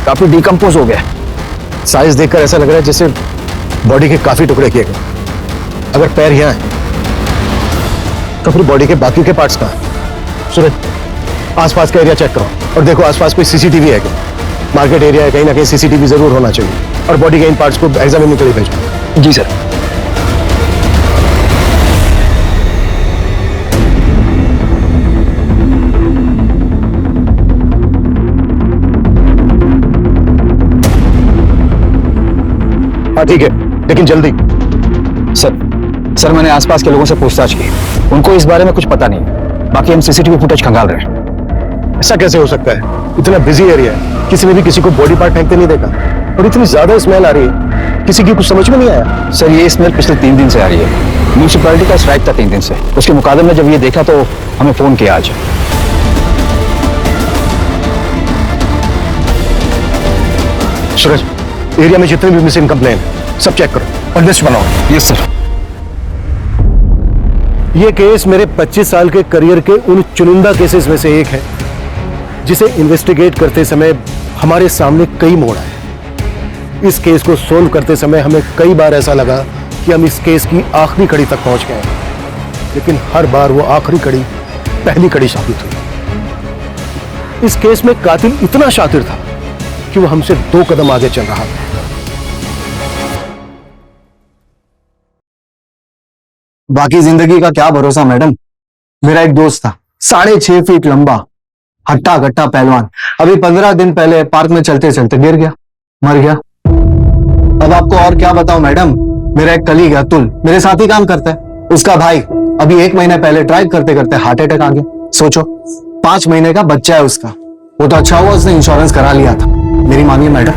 काफी डिकम्पोज हो गया है। साइज देखकर ऐसा लग रहा है जैसे बॉडी के काफी टुकड़े किए गए। अगर पैर यहाँ है तो फिर बॉडी के बाकी के पार्ट्स कहाँ हैं? सूरज, आसपास का एरिया चेक करो और देखो आसपास कोई सीसीटीवी है क्या। मार्केट एरिया है, कहीं ना कहीं सीसीटीवी जरूर होना चाहिए। और बॉडी के इन पार्ट्स को एग्जामिन के लिए भेजो। जी सर। हाँ ठीक है, लेकिन जल्दी। सर मैंने आसपास के लोगों से पूछताछ की, उनको इस बारे में कुछ पता नहीं। बाकी हम सीसीटीवी फुटेज खंगाल रहे हैं। ऐसा कैसे हो सकता है? इतना बिजी एरिया है, किसी ने भी किसी को बॉडी पार्ट फेंकते नहीं देखा। और इतनी ज्यादा स्मेल आ रही है, किसी की कुछ समझ में नहीं आया। सर, ये स्मेल पिछले 3 दिन से आ रही है। म्यूनिसिपैलिटी का स्ट्राइक था 3 दिन से। उसके मुकाबले में जब ये देखा तो हमें फोन किया आज। सूरज, एरिया में जितने भी मिसिंग कंप्लेन सब चेक करो और लिस्ट बनाओ। Yes sir. ये केस मेरे 25 साल के करियर के उन चुनिंदा केसेस में से एक है जिसे इन्वेस्टिगेट करते समय हमारे सामने कई मोड़ आए। इस केस को सोल्व करते समय हमें कई बार ऐसा लगा कि हम इस केस की आखिरी कड़ी तक पहुंच गए, लेकिन हर बार वो आखिरी कड़ी पहली कड़ी साबित हुई। इस केस में कातिल इतना शातिर था कि वो हमसे 2 कदम आगे चल रहा था। बाकी जिंदगी का क्या भरोसा मैडम। मेरा एक दोस्त था, 6.5 फीट लंबा, हट्टा कट्टा पहलवान, अभी 15 दिन पहले पार्क में चलते चलते गिर गया, मर गया। अब आपको और क्या बताऊं मैडम। मेरा एक कलीग है अतुल, मेरे साथ ही काम करता है, उसका भाई अभी 1 महीने पहले ड्राइव करते करते हार्ट अटैक आ गया। सोचो 5 महीने का बच्चा है उसका। वो तो अच्छा हुआ उसने इंश्योरेंस करा लिया था। मेरी मानिए मैडम,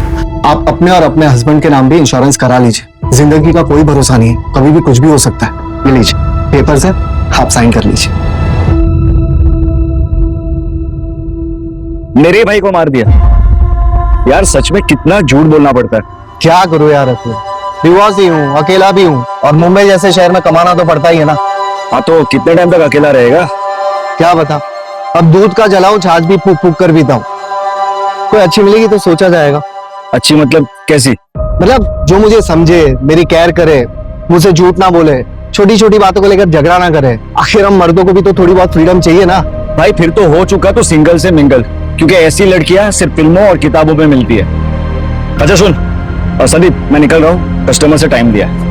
आप अपने और अपने हस्बैंड के नाम भी इंश्योरेंस करा लीजिए। जिंदगी का कोई भरोसा नहीं है, कभी भी कुछ भी हो सकता है। ये लीजिए पेपर्स है, आप साइन कर लीजिए। मेरे भाई को मार दिया यार, सच में कितना झूठ बोलना पड़ता है। क्या करूं यार अतुल, डिवोर्स ही हूं, अकेला भी हूं, और मुंबई जैसे शहर में कमाना तो पड़ता ही है ना। हाँ तो कितने टाइम तक अकेला रहेगा? क्या बता, अब दूध का जलाऊं छाछ भी फूक फूक कर पीता हूं। कोई अच्छी मिलेगी तो सोचा जाएगा। अच्छी मतलब कैसी? मतलब जो मुझे समझे, मेरी केयर करे, मुझसे झूठ ना बोले, छोटी छोटी बातों को लेकर झगड़ा ना करे। आखिर हम मर्दों को भी तो थोड़ी बहुत फ्रीडम चाहिए ना। भाई फिर तो हो चुका तो सिंगल से मिंगल, क्योंकि ऐसी लड़कियां सिर्फ फिल्मों और किताबों में मिलती है। अच्छा सुन, और संदीप मैं निकल रहा हूँ, कस्टमर से टाइम दिया है।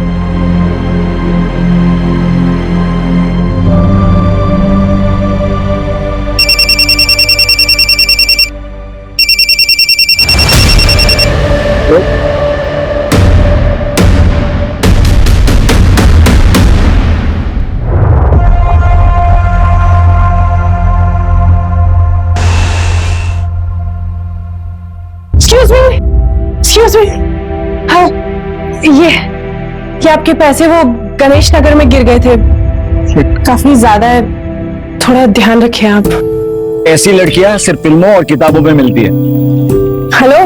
Excuse me. हाँ, ये आपके पैसे वो गणेश नगर में गिर गए थे, काफी ज्यादा है, थोड़ा ध्यान रखें आप। ऐसी लड़कियां सिर्फ फिल्मों और किताबों में मिलती है। हेलो।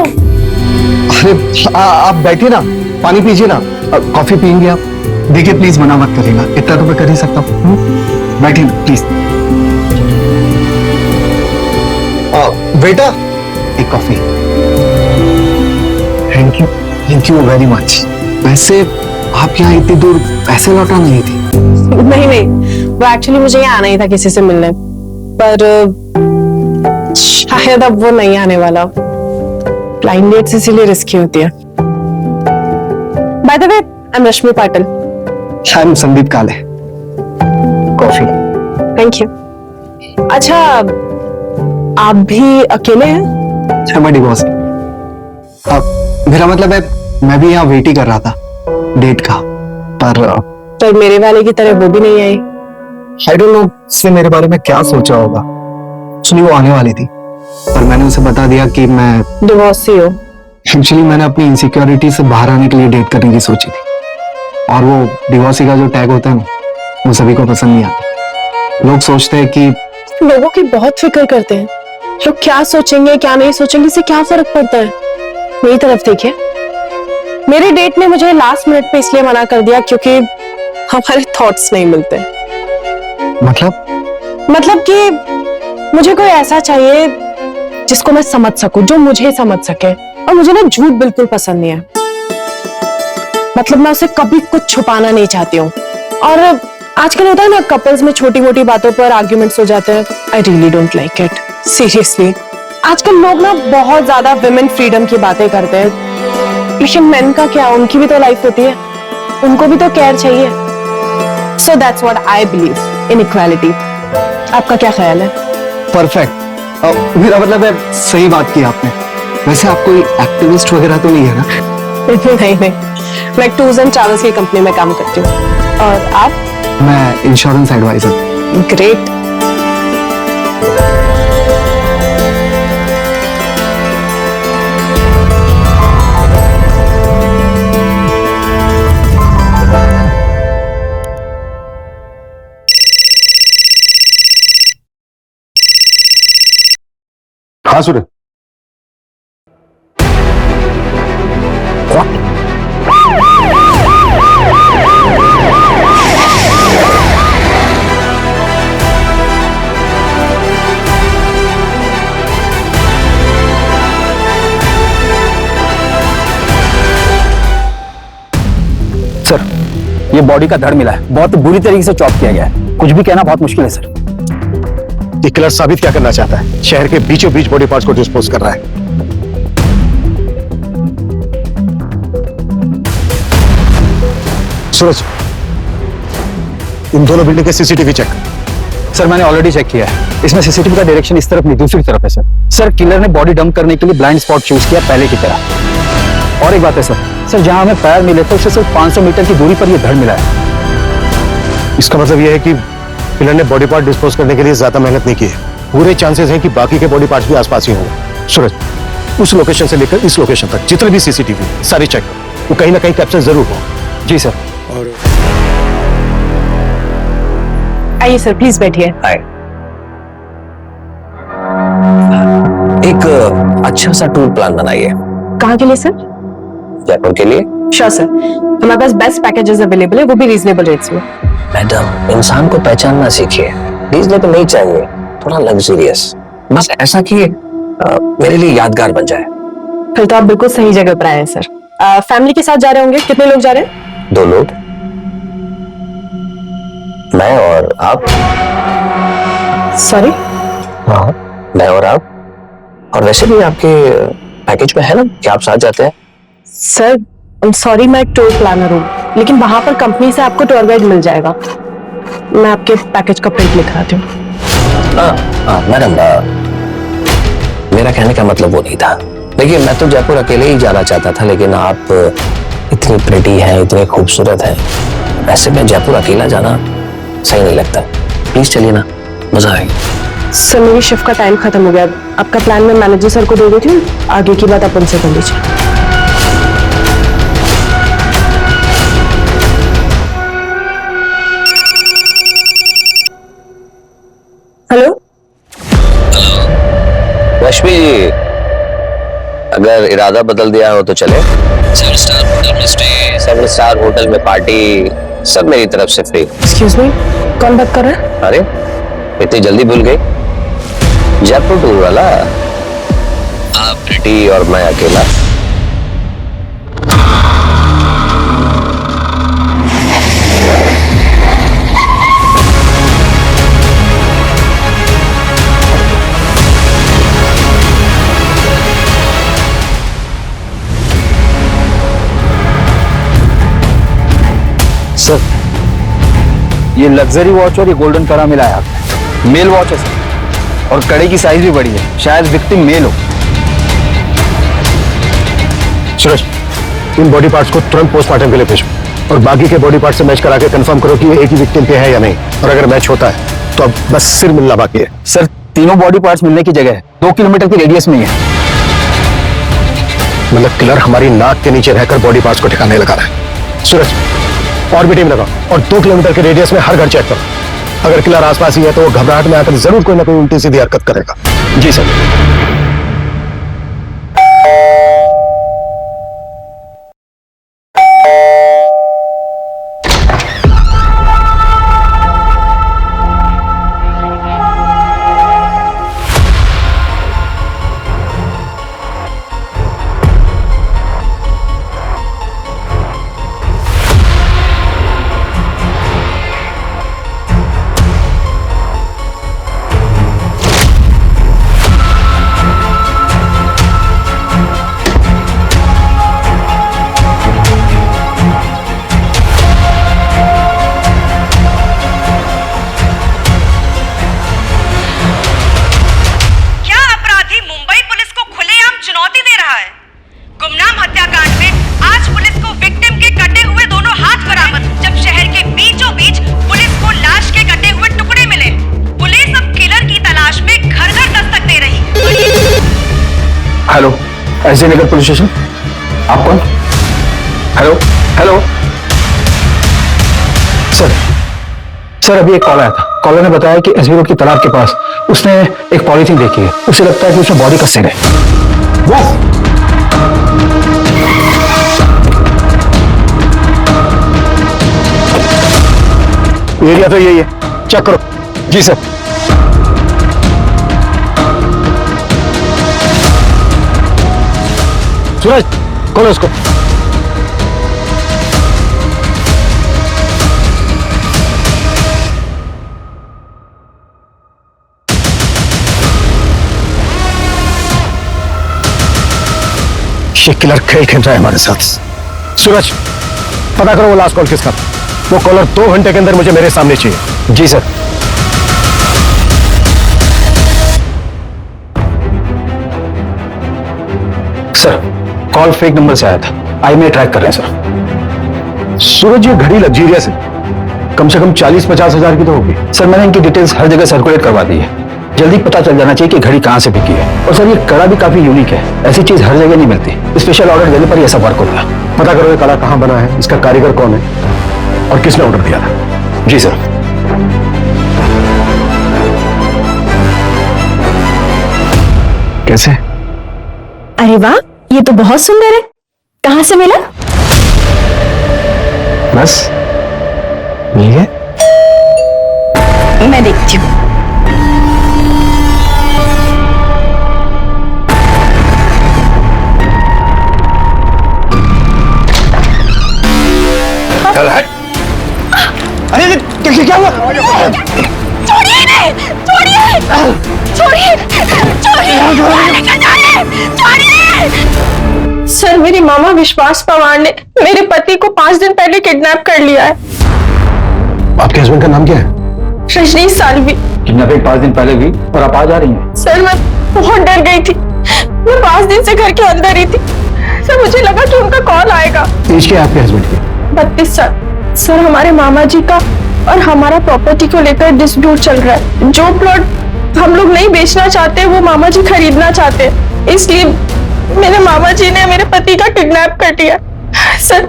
अरे आप बैठिए ना, पानी पीजिए ना, कॉफी पियेंगे आप? देखिए प्लीज मना मत करिएगा, इतना तो मैं कर ही सकता हूँ। बैठिए ना प्लीज। बेटा एक coffee. Thank you very much. वैसे आप यहाँ इतनी दूर पैसे लौटाने नहीं थी? नहीं, वो एक्चुअली मुझे यहाँ आना ही था किसी से मिलने, पर शायद अब वो नहीं आने वाला। ब्लाइंड डेट्स इसीलिए रिस्की होती है। By the way, I am Rashmi Patil. I am Sandeep काले। कॉफी। Thank you. अच्छा, आप भी अकेले हैं? मैं डिवोर्स। मेरा मतलब है मैं भी यहाँ वेट ही कर रहा था डेट का, पर मेरे वाले की तरह वो भी नहीं आई। आई डोंट नो उसने मेरे बारे में क्या सोचा होगा। एक्चुअली वो आने वाली थी, पर मैंने उसे बता दिया कि मैं डिवोर्सी हूँ। एक्चुअली मैंने अपनी इनसिक्योरिटी से बाहर आने के लिए डेट करने की सोची थी, और वो डिवोर्सी का जो टैग होता है ना, वो सभी को पसंद नहीं आता। लोग सोचते हैं कि लोगों की बहुत फिक्र करते हैं, लोग क्या सोचेंगे क्या नहीं सोचेंगे, इससे क्या फर्क पड़ता है। मेरी तरफ देखिए, मेरे डेट ने मुझे लास्ट मिनट पे इसलिए मना कर दिया क्योंकि हमारे थॉट्स नहीं मिलते। मतलब कि मुझे कोई ऐसा चाहिए जिसको मैं समझ सकूं, जो मुझे समझ सके, और मुझे ना झूठ बिल्कुल पसंद नहीं है। मतलब मैं उसे कभी कुछ छुपाना नहीं चाहती हूँ। और आजकल होता है ना, कपल्स में छोटी मोटी बातों पर आर्ग्यूमेंट्स हो जाते हैं। I really don't like it, seriously. आजकल लोग ना बहुत ज्यादा विमेन फ्रीडम की बातें करते हैं, लेकिन मेन का क्या, उनकी भी तो लाइफ होती है, उनको भी तो केयर चाहिए। So that's what I believe in equality. आपका क्या ख्याल है? परफेक्ट। मेरा मतलब है सही बात की आपने। वैसे आप कोई एक्टिविस्ट वगैरह तो नहीं है ना? नहीं, मैं टूर्स एंड ट्रैवल्स की कंपनी में काम करती हूँ। और आप? मैं इंश्योरेंस एडवाइजर। ग्रेट। हाँ सूरज। ये बॉडी का धड़ मिला है, बहुत बुरी तरीके से चॉप किया गया है, कुछ भी कहना बहुत मुश्किल है सर। ये किलर साबित क्या करना चाहता है? शहर के बीचों बीच बॉडी पार्ट्स को डिस्पोज कर रहा है। सूरज, इन दोनों बिल्डिंग के सीसीटीवी चेक। सर मैंने ऑलरेडी चेक किया है, इसमें सीसीटीवी का डायरेक्शन इस तरफ नहीं दूसरी तरफ है सर। सर किलर ने बॉडी डंप करने के लिए ब्लाइंड स्पॉट चूज किया पहले की तरह। और एक बात है सर जहां हमें पैर मिले थे उससे सिर्फ 500 मीटर की दूरी पर यह धड़ मिला है। इसका मतलब यह है कि किलर ने बॉडी पार्ट डिस्पोज करने के लिए ज्यादा मेहनत नहीं की है। पूरे चांसेस हैं कि बाकी के बॉडी पार्ट्स भी आसपास ही होंगे। सूरज, उस लोकेशन से लेकर इस लोकेशन तक जितने भी सीसीटीवी सारे चेक करो, वो कहीं ना कहीं कैप्चर जरूर हो। जी सर। और आइए सर, प्लीज बैठिए। एक अच्छा सा टूर प्लान बनाइए। कहाँ के लिए सर? जयपुर के लिए। श्योर सर, हमारे पास बेस्ट पैकेजेस अवेलेबल है, वो भी रीजनेबल रेट्स में। मैडम, इंसान को पहचानना सीखिए। रीजनेबल नहीं चाहिए, थोड़ा लग्जरियस, बस ऐसा कि मेरे लिए यादगार बन जाए। फिर तो आप बिल्कुल सही जगह पर आए हैं सर। फैमिली के साथ जा रहे होंगे? कितने लोग जा रहे हैं? 2 लोग, मैं और आप। सॉरी? हाँ, मैं और आप। और वैसे भी आपके पैकेज में है ना कि आप साथ जाते हैं। सर सॉरी, मैं एक टूर प्लानर हूँ, लेकिन वहां पर कंपनी से आपको टूर गाइड मिल जाएगा। मैं आपके पैकेज का प्रिंट लिख रहा हूँ। मैडम, मेरा कहने का मतलब वो नहीं था। देखिए, मैं तो जयपुर अकेले ही जाना चाहता था, लेकिन आप इतनी प्रिटी हैं, इतने खूबसूरत हैं, ऐसे में जयपुर अकेला जाना सही नहीं लगता। प्लीज चलिए ना, मजा आएगा। सर मेरी शिफ्ट का टाइम खत्म हो गया, आपका प्लान मैं मैनेजर सर को दे देती हूँ, आगे की बात आप उनसे कर लीजिए। हेलो रश्मि जी, अगर इरादा बदल दिया हो तो चले। 7 स्टार होटल में स्टे, 7 स्टार होटल में पार्टी, सब मेरी तरफ से फ्री। एक्सक्यूज मी, कौन बात कर रहा है? अरे इतनी जल्दी भूल गई? जयपुर टूर वाला, आप प्रिटी और मैं अकेला। सर ये लग्जरी वॉच और ये गोल्डन कड़ा मिला है आपने। मेल वॉच है सर, और कड़े की साइज भी बड़ी है, शायद विक्टिम मेल हो। सूरज, इन बॉडी पार्ट्स को तुरंत पोस्टमार्टम के लिए भेजो और बाकी के बॉडी पार्ट से मैच करा के कंफर्म करो कि ये एक ही विक्टिम के हैं या नहीं, और अगर मैच होता है तो अब बस सिर मिलना बाकी है। सर तीनों बॉडी पार्ट्स मिलने की जगह 2 किलोमीटर की रेडियस में ही है। मतलब किलर हमारी नाक के नीचे रहकर बॉडी पार्ट्स को ठिकाने लगा रहा है। सूरज, और भी टीम लगाओ और 2 किलोमीटर के रेडियस में हर घर चेक करो। अगर किलर आसपास ही है तो वो घबराहट में आकर जरूर कोई ना कोई उल्टी सीधी हरकत करेगा। जी सर। हेलो, एसडी नगर पुलिस स्टेशन। आप कौन? हेलो हेलो सर अभी एक कॉल आया था। कॉलर ने बताया कि एसबी रोड की तालाब के पास उसने एक पॉलीथीन देखी है, उसे लगता है कि उसमें बॉडी कस्से है। एरिया तो यही है, चेक करो। जी सर। सूरज, खोलो इसको। किलर खेल खेल रहा है हमारे साथ। सूरज, पता करो वो लास्ट कॉल किसका था। वो कॉलर 2 घंटे के अंदर मुझे मेरे सामने चाहिए। जी sir. Sir, call fake number से आया था, IMEI ट्रैक कर रहे हैं सर। सूरज, ये घड़ी लग्जरियस है, कम से कम 40-50 हजार की तो होगी। सर, मैंने इनकी डिटेल्स हर जगह सर्कुलेट करवा दी है। जल्दी पता चल जाना चाहिए कि घड़ी कहां से बिकी है। और सर, ये कड़ा भी काफी यूनिक है, ऐसी चीज हर जगह नहीं मिलती। स्पेशल ऑर्डर देने पर ही ऐसा वर्क होता है। पता करो ये कड़ा कहां बना है, इसका कारीगर कौन है और किसने ऑर्डर दिया था। जी सर। कैसे? अरे वाह, ये तो बहुत सुंदर है। कहां से मिला? बस मिल गया। मैं देखती हूँ। चल हट। अरे क्या हुआ? छोड़िए इन्हें! छोड़िए! छोड़िए! छोड़िए! सर, मेरी मामा विश्वास पवार ने मेरे पति को 5 दिन पहले किडनैप कर लिया है। आपके हस्बैंड का नाम क्या है? रजनीश साल्वी। किडनैपिंग 5 दिन पहले हुई और आप आज आ रही हैं। सर, मैं बहुत डर गई थी। मैं 5 दिन से घर के अंदर ही थी। सर, मुझे लगा कि उनका कॉल आएगा। एज क्या है आपके हस्बैंड की? 32 साल। सर, हमारे मामा जी का और हमारा प्रॉपर्टी को लेकर डिस्प्यूट चल रहा है। जो प्लॉट हम लोग नहीं बेचना चाहते वो मामा जी खरीदना चाहते हैं, इसलिए मेरे मामा जी ने मेरे पति का किडनैप कर लिया। सर,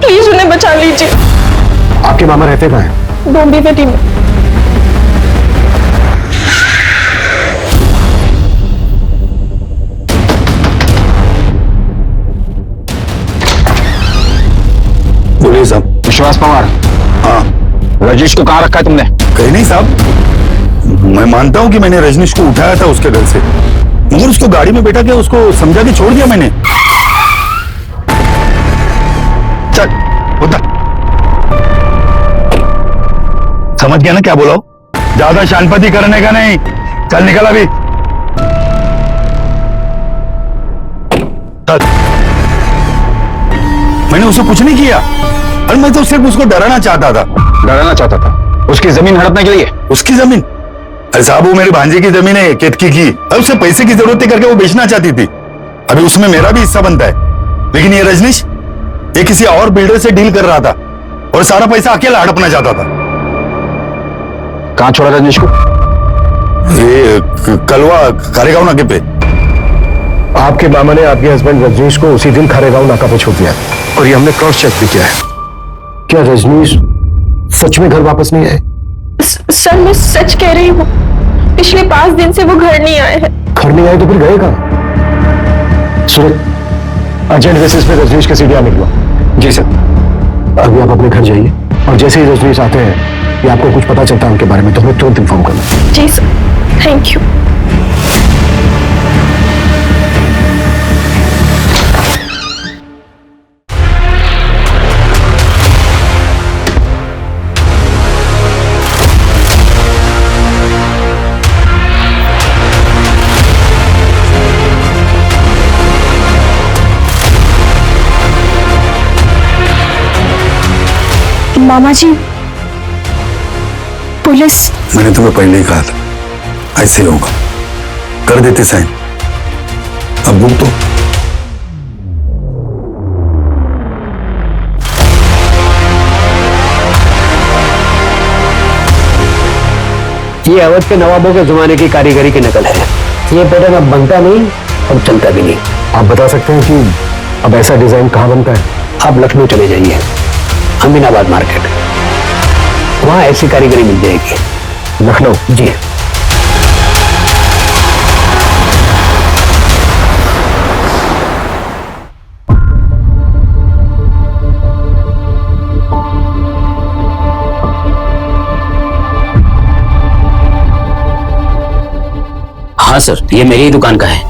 प्लीज उन्हें बचा लीजिए। आपके मामा रहते कहाँ हैं? डोंबिवली में। बोलिए साहब। विश्वास पवार। हाँ। रजनीश को कहाँ रखा है तुमने? कहीं नहीं साहब, मैं मानता हूँ कि मैंने रजनीश को उठाया था उसके घर से, मगर उसको गाड़ी में बैठा के उसको समझा के छोड़ दिया मैंने। चल उधर। समझ गया ना क्या बोला? ज्यादा शानपति करने का नहीं। चल निकल अभी। चल। मैंने उससे कुछ नहीं किया और मैं तो सिर्फ उसको डराना चाहता था। डराना चाहता था? उसकी जमीन हड़पने के लिए? उसकी जमीन? अरे साहब, वो मेरे भांजे की जमीन है, केतकी की। अब उसे पैसे की जरूरत थी करके वो बेचना चाहती थी। अभी उसमें मेरा भी हिस्सा बनता है। लेकिन ये रजनीश, ये किसी और बिल्डर से डील कर रहा था और सारा पैसा अकेला हड़पना चाहता था। कहां छोड़ा रजनीश को? ये कलवा खारेगांव नाके पे। आपके मामा ने आपके हस्बैंड रजनीश को उसी दिन खारेगांव नाका पे छोड़ दिया और ये हमने क्रॉस चेक भी किया है। क्या रजनीश सच में घर वापस नहीं आए? सर, मैं सच कह रही हूँ, पिछले 5 दिन से वो घर नहीं आए हैं। घर नहीं आए तो फिर गए कहाँ? सूरज, अर्जेंट बेसिस पे रजनीश के सीढ़ियां निकलो। जी सर। अभी आप अपने घर जाइए और जैसे ही रजनीश आते हैं या आपको कुछ पता चलता है उनके बारे में तो हमें तुरंत इन्फॉर्म करना। जी सर, थैंक यू। मामा जी, पुलिस। मैंने तुम्हें पहले ही कहा था ऐसे ही होगा। कर देते साइन। अब बुक तो। ये अवध के नवाबों के जमाने की कारीगरी की नकल है। ये पैटर्न अब बनता नहीं और चलता भी नहीं। आप बता सकते हैं कि अब ऐसा डिजाइन कहाँ बनता है? आप लखनऊ चले जाइए, अमीनाबाद मार्केट, वहां ऐसी कारीगरी मिल जाएगी। लखनऊ? जी। हाँ सर, ये मेरी ही दुकान का है।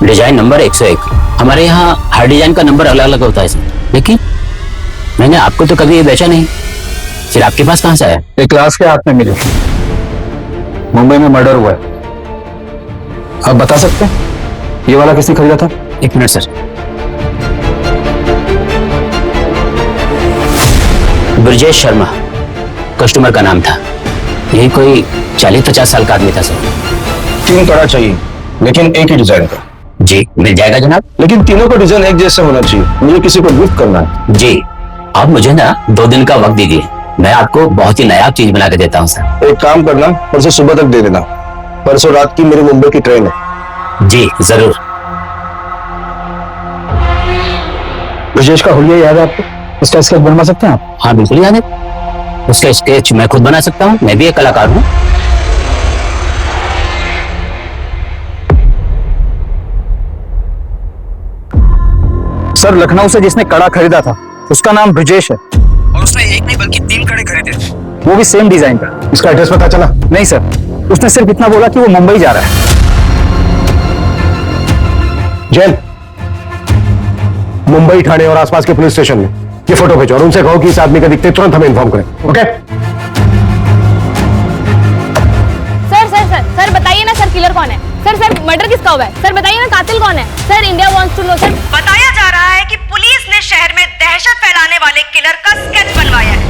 Design number 101। हमारे यहाँ हर डिजाइन का नंबर अलग अलग होता है सर, लेकिन मैंने आपको तो कभी ये बेचा नहीं। फिर आपके पास कहां से आया? एक क्लास के हाथ में मिले। मुंबई में मर्डर हुआ है। आप बता सकते हैं ये वाला किसने खरीदा था? एक minute sir. Brajesh Sharma customer का नाम था। यही कोई 40-50 साल का आदमी था सर। 3 कड़ा चाहिए, लेकिन एक ही डिजाइन का। जी मिल जाएगा जनाब। लेकिन तीनों का डिजाइन एक जैसा होना चाहिए, मुझे किसी को गिफ्ट करना है। जी आप मुझे ना 2 दिन का वक्त दीजिए, मैं आपको बहुत ही नायाब चीज बना के देता हूँ सर। एक काम करना, परसों सुबह तक दे देना। परसों रात की मेरी मुंबई की ट्रेन है। जी जरूर। ब्रजेश का हुलिया याद है आपको? उसका स्केच बनवा सकते हैं आप? हाँ बिल्कुल याद है, उसका स्केच मैं खुद बना सकता हूँ, मैं भी एक कलाकार हूँ। सर लखनऊ से जिसने कड़ा खरीदा था उसका नाम ब्रजेश है, और उसने एक नहीं बल्कि 3 कड़े खरीदे थे, वो भी सेम डिजाइन का। इसका एड्रेस पता चला? नहीं सर, उसने सिर्फ इतना बोला कि वो मुंबई जा रहा है। जैन, मुंबई थाने और आसपास के पुलिस स्टेशन में ये फोटो भेजो और उनसे कहो कि इस आदमी का दिखते तुरंत हमें इन्फॉर्म करें। ओके? सर बताइए ना सर, किलर कौन है? सर मर्डर किसका हुआ है? सर बताइए ना, कातिल कौन है? Sir India wants to know. Sir बताया जा रहा है कि पुलिस ने शहर में दहशत फैलाने वाले किलर का स्केच बनवाया है,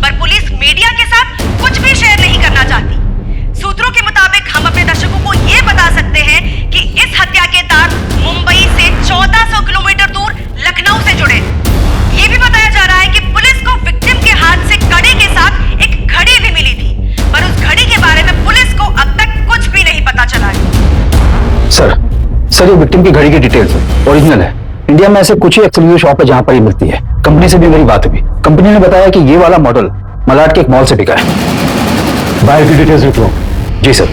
पर पुलिस मीडिया के साथ कुछ भी शेयर नहीं करना चाहती। सूत्रों के मुताबिक हम अपने दर्शकों को ये बता सकते हैं कि इस हत्या के तार मुंबई से 1400 किलोमीटर दूर लखनऊ से जुड़े। ये भी बताया जा रहा है कि पुलिस को विक्टिम के हाथ से कड़े के साथ एक घड़ी भी मिली थी, पर उस घड़ी के बारे में पुलिस को अब तक कुछ भी नहीं पता चला है। सर ये विक्टिम की घड़ी की डिटेल्स है, ओरिजिनल है। इंडिया में ऐसे कुछ ही एक्सक्लूसिव शॉप है जहां पर ये मिलती है। कंपनी से भी मेरी बात हुई, कंपनी ने बताया कि ये वाला मॉडल मलाड के एक मॉल से बिका है। बाहर की डिटेल्स लिख लो। जी सर।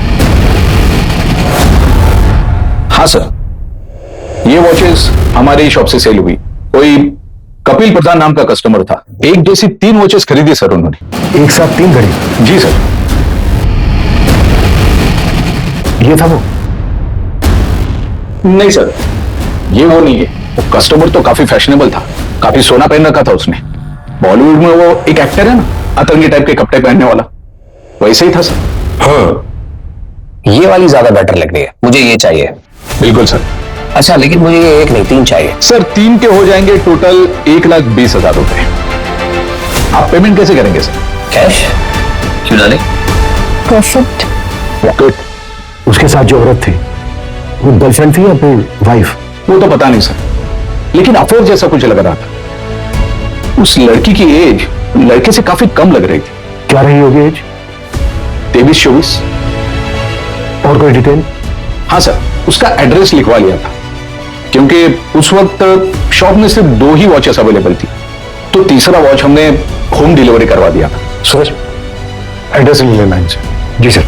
हाँ सर, ये वॉचेस हमारे ही शॉप से सेल हुई। कोई कपिल प्रधान नाम का कस्टमर था, एक जैसी 3 वॉचेस खरीदी सर उन्होंने। एक साथ 3 घड़ी? जी सर। ये था वो? नहीं सर, ये वो नहीं है। वो कस्टमर तो काफी फैशनेबल था, काफी सोना पहन रखा था उसने। बॉलीवुड में वो एक एक्टर है ना, अतरंगी टाइप के कपड़े पहनने वाला, वैसे ही था सर। हाँ ये वाली ज्यादा बेटर लग रही है, मुझे ये चाहिए। बिल्कुल सर। अच्छा लेकिन मुझे ये एक नहीं 3 चाहिए। सर 3 के हो जाएंगे टोटल 1,20,000 रुपए। आप पेमेंट कैसे करेंगे सर? कैश? क्यों डाले? परफेक्ट। गुड। उसके साथ जो औरत थी वो गर्लफ्रेंड थी या फिर वाइफ? वो तो पता नहीं सर, लेकिन अफेयर जैसा कुछ लग रहा था। उस लड़की की एज लड़के से काफी कम लग रही थी। क्या रही होगी एज? 23-24। और कोई डिटेल? हाँ सर, उसका एड्रेस लिखवा लिया था, क्योंकि उस वक्त शॉप में सिर्फ 2 ही वॉचेस अवेलेबल थी, तो तीसरा वॉच हमने होम डिलीवरी करवा दिया था। सूरज, एड्रेस ले लेना इनसे। जी सर।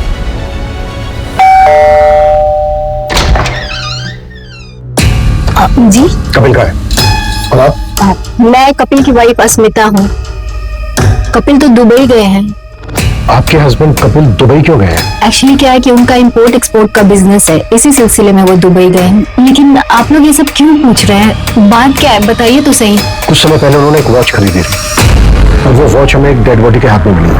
जी कपिल का है। और आप? मैं कपिल की वाइफ अस्मिता हूँ। कपिल तो दुबई गए हैं। आपके हस्बैंड कपिल दुबई क्यों गए हैं? एक्चुअली क्या है कि उनका इंपोर्ट एक्सपोर्ट का बिजनेस है, इसी सिलसिले में वो दुबई गए हैं। लेकिन आप लोग ये सब क्यों पूछ रहे हैं? बात क्या है बताइए तो सही। कुछ समय पहले उन्होंने एक वॉच खरीदी थी और वो वॉच हमें एक डेड बॉडी के हाथ में मिली।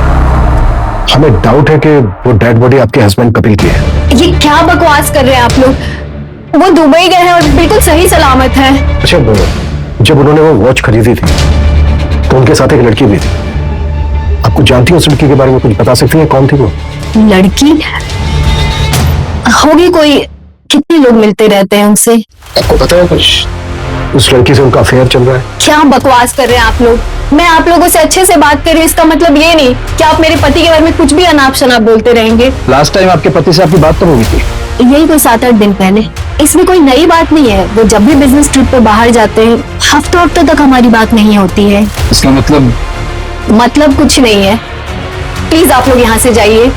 हमें डाउट है कि वो डेड बॉडी आपके हस्बैंड कपिल की है। ये क्या बकवास कर रहे हैं आप लोग? वो दुबई गए हैं और बिल्कुल सही सलामत है। अच्छा, जब उन्होंने वो वॉच खरीदी थी तो उनके साथ एक लड़की भी थी। आपको जानती हो उस लड़की के बारे में कुछ बता सकती है? कौन थी वो लड़की? होगी कोई, कितने लोग मिलते रहते हैं उनसे। आपको पता है कुछ? उस लड़की से उनका अफेयर चल रहा है। क्या बकवास कर रहे हैं आप लोग? मैं आप लोगों से अच्छे से बात कर रही हूँ, इसका मतलब ये नहीं कि आप मेरे पति के बारे में कुछ भी अनाप शनाप बोलते रहेंगे। लास्ट टाइम आपके पति से आपकी बात तो हुई थी? यही कोई 7-8 दिन पहले। इसमें कोई नई बात नहीं है। वो जब भी बिजनेस ट्रिप पे बाहर जाते हैं हफ्तों तक हमारी बात नहीं होती है। इसका मतलब कुछ नहीं है। प्लीज आप लोग यहाँ से जाइए।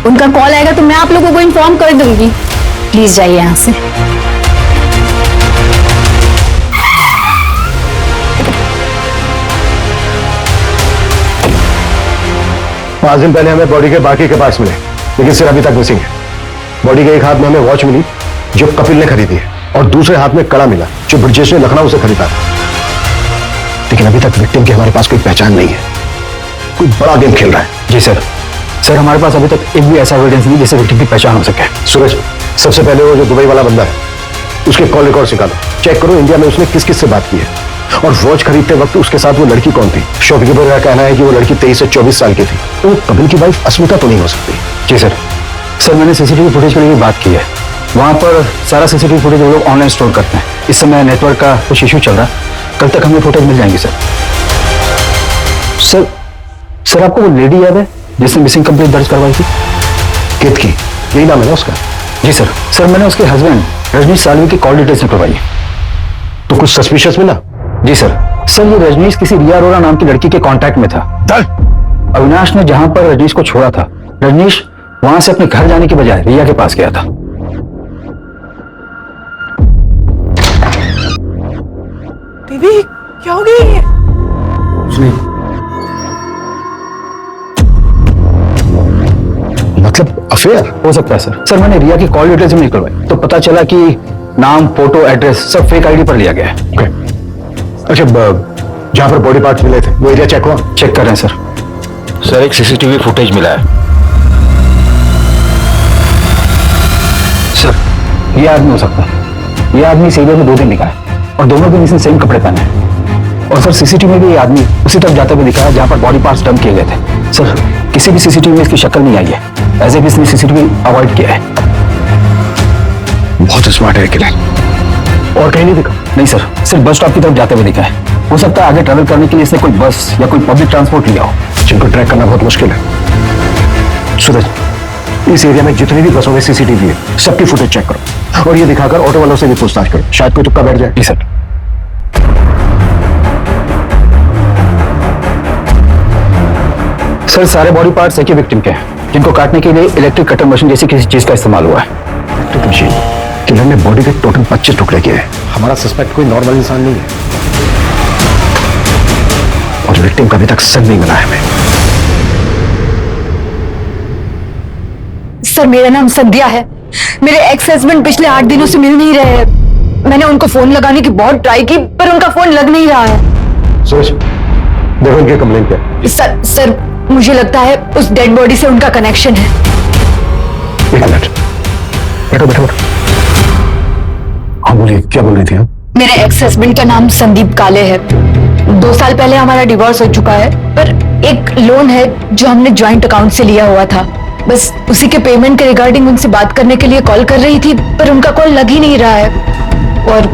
उनका कॉल आएगा तो मैं आप लोगों को इन्फॉर्म कर दूंगी। प्लीज जाइए यहाँ से। 5 दिन पहले हमें बॉडी के बाकी के पार्ट्स मिले, लेकिन सिर अभी तक मिसिंग है। बॉडी के एक हाथ में हमें वॉच मिली जो कपिल ने खरीदी है और दूसरे हाथ में कड़ा मिला जो ब्रजेश ने लखनऊ से खरीदा था। लेकिन अभी तक विक्टिम की हमारे पास कोई पहचान नहीं है। कोई बड़ा गेम खेल रहा है। जी सर। सर हमारे पास अभी तक एक भी ऐसा एविडेंस नहीं जिससे विक्टिम की पहचान हो सके। सूरज, सबसे पहले वो जो दुबई वाला बंदा है उसके कॉल रिकॉर्ड निकालो, चेक करो इंडिया में उसने किस किस से बात की है। और वॉच खरीदते वक्त उसके साथ वो लड़की कौन थी? शॉपकीपर का कहना है कि वो लड़की 23 से 24 साल की थी। तो कपिल की वाइफ अस्मिता तो नहीं हो सकती। जी सर। सर मैंने सीसीटीवी फुटेज के लिए भी बात की है। वहाँ पर सारा सीसीटीवी फुटेज वो लोग ऑनलाइन स्टोर करते हैं। इस समय नेटवर्क का कुछ इश्यू चल रहा है। कल तक हमें फुटेज मिल जाएंगी सर। सर सर आपको वो लेडी याद है जिसने मिसिंग कंप्लेंट दर्ज करवाई थी? कित की? यही नाम है ना उसका? जी सर। सर मैंने उसके हस्बैंड रजनीश सालवी की कॉल डिटेल्स निकलवाई। तो कुछ सस्पिशियस मिला? जी सर। सर ये रजनीश किसी रिया अरोरा नाम की लड़की के कांटेक्ट में था। अविनाश ने जहां पर रजनीश को छोड़ा था, रजनीश वहां से अपने घर जाने की बजाय रिया के पास गया था। दीदी क्या हो गई? मतलब अफेयर हो सकता है सर। सर मैंने रिया की कॉल डिटेल्स भी निकलवाई तो पता चला कि नाम, फोटो, एड्रेस सब फेक आईडी पर लिया गया है। अच्छा, जहां पर बॉडी पार्ट्स मिले थे वो एरिया चेक हुआ? चेक कर रहे हैं सर। सर एक सीसीटीवी फुटेज मिला है। सर ये आदमी हो सकता है। ये आदमी इस एरिया में 2 दिन दिखा है और दोनों दिन इसने सेम कपड़े पहने हैं। और सर सीसीटीवी में भी ये आदमी उसी तरफ जाते हुए दिखा है जहां पर बॉडी पार्ट्स डंप किए गए थे। सर किसी भी सीसीटीवी में इसकी शक्ल नहीं आई है। ऐसे भी इसने सीसीटीवी अवॉइड किया है। बहुत स्मार्ट है किलर। और कहीं नहीं दिखा? नहीं सर, सिर्फ बस स्टॉप की तरफ जाते हुए दिखा है। हो सकता है आगे ट्रैवल करने के लिए इसने कोई बस या कोई पब्लिक ट्रांसपोर्ट लिया हो, जिनको ट्रैक करना बहुत मुश्किल है। सूरज, इस एरिया में जितनी भी बसों में सीसीटीवी है सबकी फुटेज चेक करो और ये दिखाकर ऑटो वालों से भी पूछताछ करो, शायद कोई तुक्का बैठ जाए। जी सर। सर सारे बॉडी पार्ट्स एक ही विक्टिम के हैं जिनको काटने के लिए इलेक्ट्रिक कटर मशीन जैसी किसी चीज का इस्तेमाल हुआ है। Electric machine? किलर ने बॉडी के टोटल 25 टुकड़े किए हैं। हमारा सस्पेक्ट कोई नॉर्मल इंसान नहीं है और विक्टिम का अभी तक सच नहीं मिला है हमें। सर मेरा नाम संध्या है। मेरे एक्स हस्बैंड पिछले 8 दिनों से मिल नहीं रहे हैं। मैंने उनको फोन लगाने की बहुत ट्राई की पर उनका फोन लग नहीं रहा है। सूरज, देखो इनकी कंप्लेंट क्या है। सर मुझे लगता है उस डेड बॉडी से उनका कनेक्शन है। एक मिनट, बैठो बैठो। हाँ बोलिए, क्या बोल रही थी आप? मेरे एक्स हस्बैंड का नाम संदीप काले है। 2 साल पहले हमारा डिवोर्स हो चुका है पर एक लोन है जो हमने ज्वाइंट अकाउंट से लिया हुआ था। बस उसी के पेमेंट के रिगार्डिंग उनसे बात करने के लिए कॉल कर रही थी पर उनका कॉल लग ही नहीं रहा है और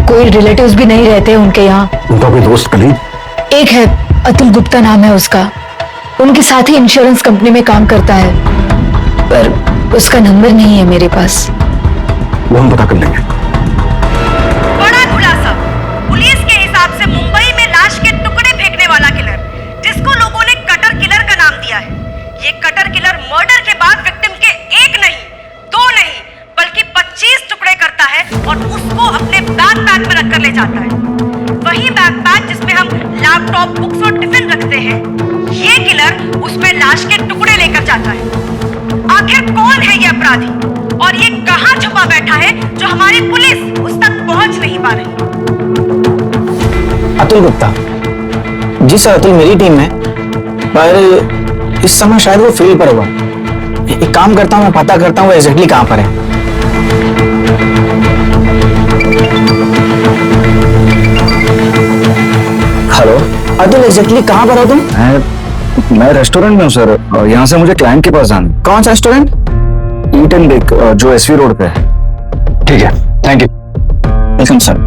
कोई रिलेटिव्स भी नहीं रहते उनके यहाँ। उनका कोई दोस्त कलीग? एक है, अतुल गुप्ता नाम है उसका। उनके साथ ही इंश्योरेंस कंपनी में काम करता है पर उसका नंबर नहीं है मेरे पास। वो हम पता कर लेंगे। बड़ा खुलासा। पुलिस के हिसाब से मुंबई में लाश के टुकड़े फेंकने वाला किलर, जिसको लोगों ने कटर किलर का नाम दिया है, ये कटर किलर मर्डर के बाद विक्टिम के 1 नहीं 2 नहीं बल्कि 25 टुकड़े करता है और उसको अपने बैकपैक में रखकर ले जाता है। वही बैकपैक जिसमें हम लैपटॉप, बुक्स और टिफिन रखते हैं, ये किलर उसमें लाश के टुकड़े लेकर जाता है। आखिर कौन है ये अपराधी और ये कहां छुपा बैठा है जो हमारी पुलिस उस तक पहुंच नहीं पा रही? अतुल गुप्ता? जी सर, अतुल मेरी टीम में, पर इस समय शायद वो फील्ड पर होगा। एक काम करता हूँ, मैं पता करता हूँ वो एग्जैक्टली कहाँ पर है। हेलो अतुल, एग्जैक्टली कहाँ पर हो तुम? मैं रेस्टोरेंट में हूँ सर, यहाँ से मुझे क्लाइंट के पास जाना। कौन सा रेस्टोरेंट? ईट एंड बेक जो एसवी रोड पे है। ठीक है, थैंक यू। Welcome sir.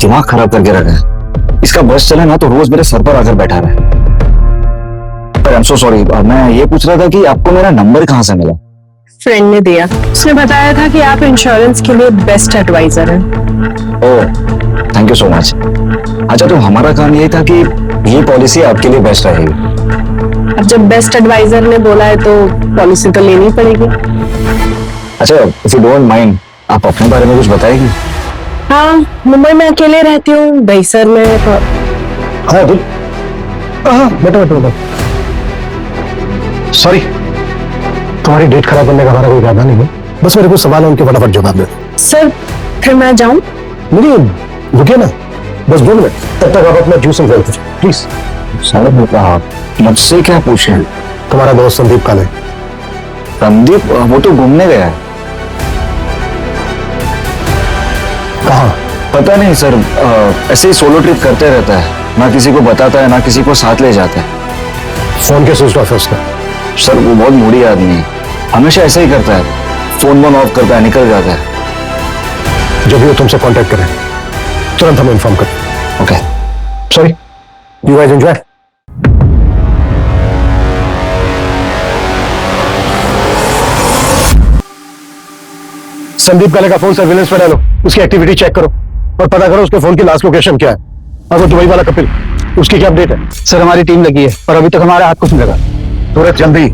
दिमाग खराब करके रखा है। इसका बस चले ना तो रोज मेरे सर पर आकर बैठा रहे। पर आई एम सो सॉरी, मैं ये पूछ रहा था कि आपको मेरा नंबर कहाँ से मिला? फ्रेंड ने दिया। उसने बताया था कि आप इंश्योरेंस के लिए बेस्ट एडवाइजर हैं। ओह, थैंक यू सो मच। अच्छा, तो हमारा काम ये था कि ये पॉलिसी आपके लिए बेस्ट रहेगी। अब जब बेस्ट एडवाइजर ने बोला है तो पॉलिसी तो लेनी पड़ेगी। अच्छा, इफ यू डोंट माइंड, आप अपने बारे में कुछ बताएगी? हाँ, मुंबई में अकेले रहती हूँ, दहीसर में। हाँ बैठो बैठो बैठो। सॉरी, तुम्हारी डेट खराब करने का हमारा कोई इरादा नहीं है। बस मेरे कुछ सवाल है, उनके फटाफट जवाब दे। सर फिर मैं जाऊँ? नहीं, रुकिए ना, बस 2 मिनट। तब तक आप अपना जूस एंड कीजिए प्लीज। सर मुझसे क्या पूछे? तुम्हारा दोस्त संदीप काले। संदीप? वो तो घूमने गया है। कहाँ? पता नहीं सर, ऐसे ही सोलो ट्रिप करते रहता है, ना किसी को बताता है ना किसी को साथ ले जाता है। फोन के स्विच ऑफ है उसका। सर वो बहुत मूडी आदमी है, हमेशा ऐसा ही करता है, फोन वोन ऑफ करता है, निकल जाता है। जब भी वो तुमसे कांटेक्ट करें तुरंत हमें इन्फॉर्म करें। Okay sorry, you guys enjoy. Sandeep काले का फोन सर्विलेंस पर डालो, उसकी एक्टिविटी चेक करो और पता करो उसके फोन की लास्ट लोकेशन क्या है। और वो दुबई वाला कपिल, उसकी क्या अपडेट है? सर हमारी टीम लगी है पर अभी तक हमारे हाथ कुछ नहीं लगा। तुरंत जल्दी।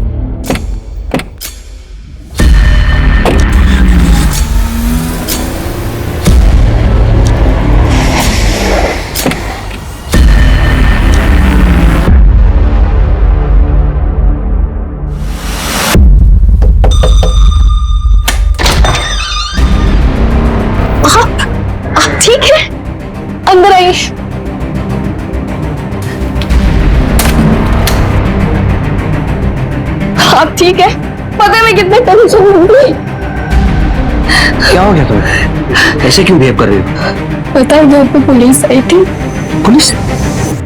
ठीक है, अंदर आइए। आप ठीक है? पता है मैं कितने टेंशन में थी। क्या हो गया तुम्हें? ऐसे क्यों बिहेव कर रही हो? पता है घर पे पुलिस आई थी। पुलिस?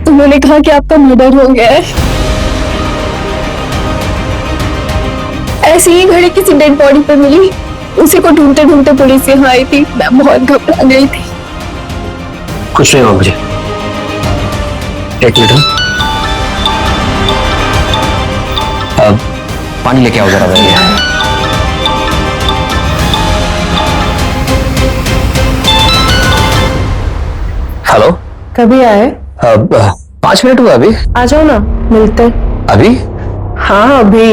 उन्होंने कहा कि आपका मर्डर हो गया है। ऐसी ही घड़ी किसी डेड बॉडी पे मिली, उसी को ढूंढते ढूंढते पुलिस यहाँ आई थी। मैं बहुत घबरा गई थी। कुछ नहीं हुआ मुझे। एक मिनट, अब पानी लेके आओ जरा भैया। हेलो, कभी आए? अब 5 मिनट हुआ अभी। आ जाओ ना, मिलते। अभी? हाँ अभी।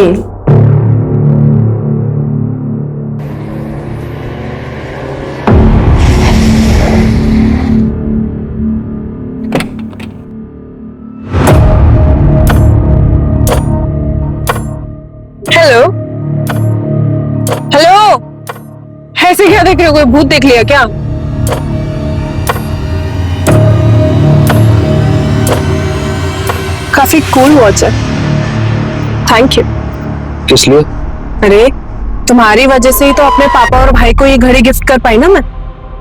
हेलो हेलो, ऐसे क्या देख रहे हो? कोई भूत देख लिया क्या? काफी कूल वॉच है, थैंक यू। किस लिए? अरे तुम्हारी वजह से ही तो अपने पापा और भाई को ये घड़ी गिफ्ट कर पाई ना मैं,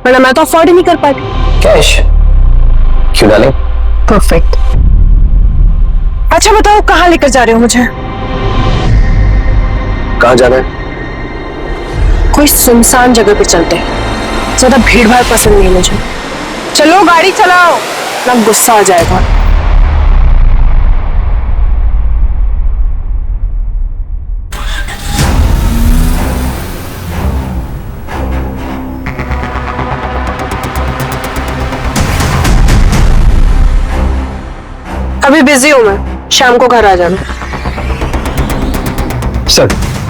वरना मैं तो अफोर्ड ही नहीं कर पाती। कैश? क्यों डालें? परफेक्ट। अच्छा बताओ, कहाँ लेकर जा रहे हो मुझे? कहाँ जाना है? कोई सुनसान जगह पे चलते हैं, ज्यादा भीड़ भाड़ पसंद नहीं है मुझे। चलो गाड़ी चलाओ, ना गुस्सा आ जाएगा। अभी बिजी हूं मैं, शाम को घर आ जाना। सर,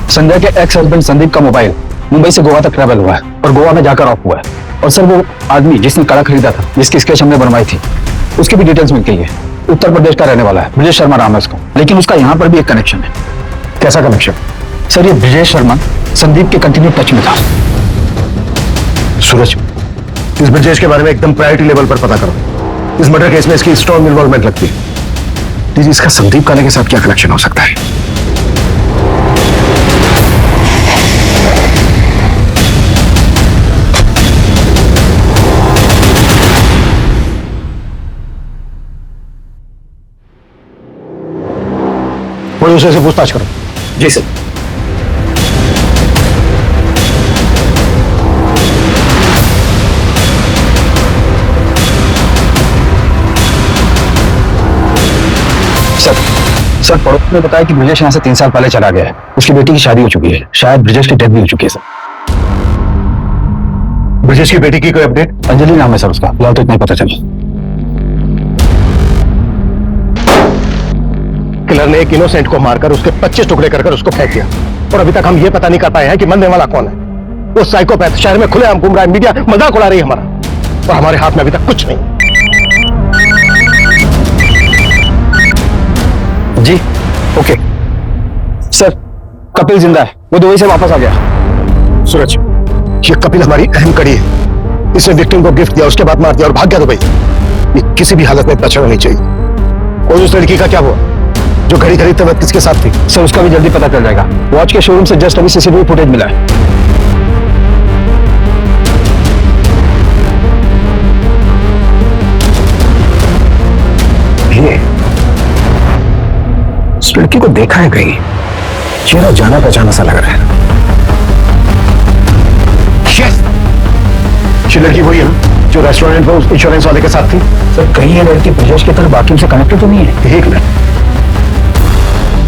संजय के एक्स हस्बैंड संदीप का मोबाइल मुंबई से गोवा तक ट्रैवल हुआ है और गोवा में जाकर ऑफ हुआ है। और सर वो आदमी जिसने कड़ा खरीदा था, जिसकी स्केच हमने बनवाई थी, उसकी भी डिटेल्स मिल गई है। उत्तर प्रदेश का रहने वाला है, ब्रजेश शर्मा नाम है उसका। लेकिन उसका यहाँ पर भी एक कनेक्शन है। कैसा कनेक्शन? सर ये ब्रजेश शर्मा संदीप के कंटिन्यू टच में था। सूरज, इस ब्रजेश के बारे में एकदम प्रायोरिटी लेवल पर पता करो। इस मर्डर केस में इसकी स्ट्रॉन्ग इन्वॉल्वमेंट लगती है। इसका संदीप काले के साथ क्या कनेक्शन हो सकता है? पुलिस से पूछताछ करो। जी सर। सर पड़ोस ने बताया कि ब्रजेश यहाँ से 3 साल पहले चला गया है। उसकी बेटी की शादी हो चुकी है, शायद ब्रजेश की डेथ भी हो चुकी है सर। ब्रजेश की बेटी की कोई अपडेट? अंजलि नाम है सर उसका, फिलहाल तो इतना ही पता चला। किलर ने एक इनोसेंट को मारकर उसके 25 टुकड़े कर उसको फेंक दिया और अभी तक हम ये पता नहीं कर पाए हैं कि मरने वाला कौन है। वो साइकोपैथ शहर में खुलेआम घूम रहा है, मीडिया मजाक उड़ा रही है हमारा, और हमारे हाथ में अभी तक कुछ नहीं। जी ओके सर, कपिल जिंदा है, वो दुबई से वापस आ गया। सूरज, ये कपिल हमारी अहम कड़ी है। इसने विक्टिम को गिफ्ट दिया, उसके बाद मार दिया और भाग गया दुबई। ये किसी भी हालत में बचना नहीं चाहिए। और उस लड़की का क्या हुआ जो घड़ी खरीदते वक्त किसके साथ थी? सर उसका भी जल्दी पता चल जाएगा। वॉच के शोरूम से जस्ट अभी सीसीटीवी फुटेज मिला है। लड़की को देखा है कहीं, चेहरा जाना पहचाना सा लग रहा है। Yes! ये लड़की वही है ना जो रेस्टोरेंट में उस इंश्योरेंस वाले के साथ थी? सर कहीं ये लड़की ब्रजेश की तरह बाकी से कनेक्टेड तो नहीं है? एक मिनट,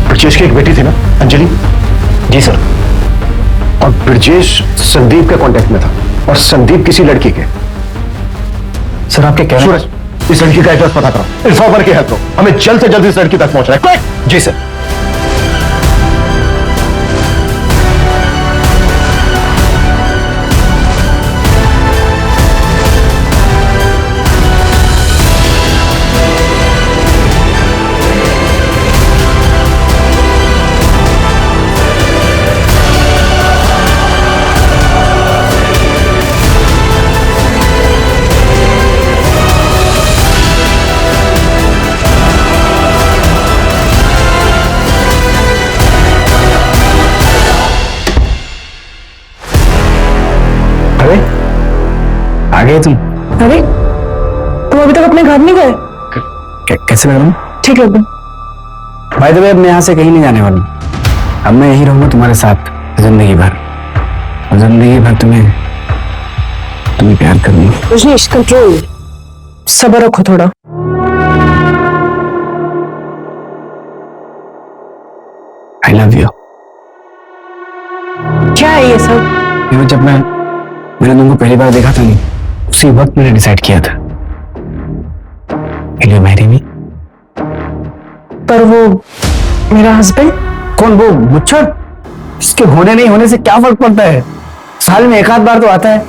ब्रजेश की एक बेटी थी ना, अंजलि? जी सर। और ब्रजेश संदीप के कांटेक्ट में था और संदीप किसी लड़की के। सर आपके क्या सूरज, इस लड़की का एड्रेस पता करो, इन्फॉर्मर की हेल्प लो, हमें जल्द से जल्द इस लड़की तक पहुंचना है। क्विक! जी सर। आ गए तुम? अरे तुम अभी तक अपने घर नहीं गए? कैसे लग रहा हूँ? ठीक लग रहा। बाय द वे, अब मैं यहाँ से कहीं नहीं जाने वाला हूँ। अब मैं यहीं रहूंगा तुम्हारे साथ जिंदगी भर, और जिंदगी भर तुम्हें प्यार करूंगी। रजनीश कंट्रोल, सब्र रखो थोड़ा। I love you. क्या है ये सब? जब मैंने तुमको पहली बार देखा था नहीं, उसी वक्त मैंने डिसाइड किया था कि मैरी मी। पर वो मेरा हस्बैंड? कौन? वो मुच्छर? इसके होने नहीं होने से क्या फर्क पड़ता है? साल में एक आध बार तो आता है।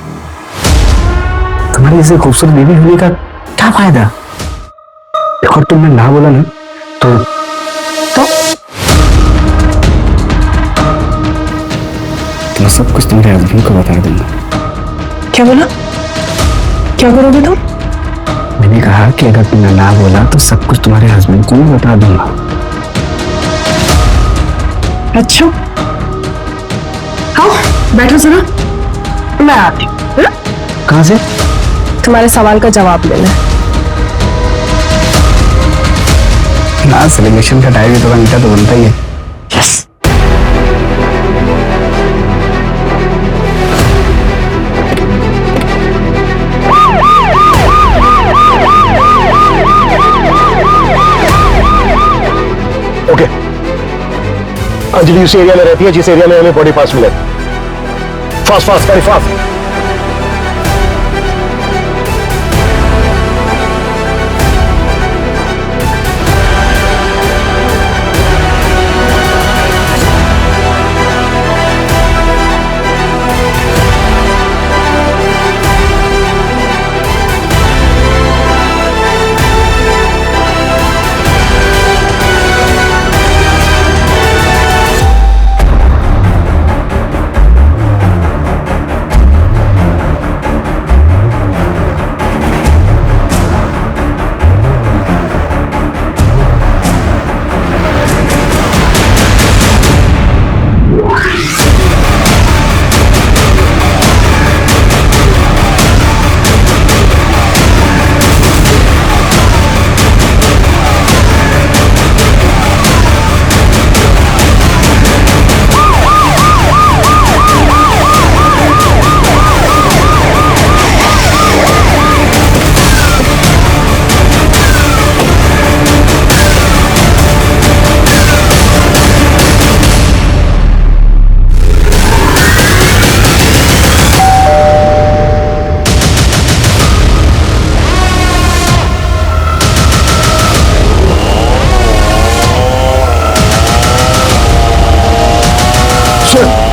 तुम्हारी जैसे खूबसूरत बीवी होने का क्या फायदा? और तुमने ना बोला ना तो मैं सब कुछ तुम्हारे हस्बैंड को बता दूंगा। क्या बोला? क्या करोगे तुम? मैंने कहा कि अगर तुमने ना बोला तो सब कुछ तुम्हारे हस्बैंड को मैं बता दूंगा। अच्छा, आओ बैठो जरा, मैं आती हूँ। कहाँ से? तुम्हारे सवाल का जवाब लेना है। ना सेलिब्रेशन का टाइम तो मीठा तो बनता ही है। यस। ओके, अंजलि उस एरिया में रहती है जिस एरिया में हमें बॉडी पार्ट्स मिले। Fast fast very fast.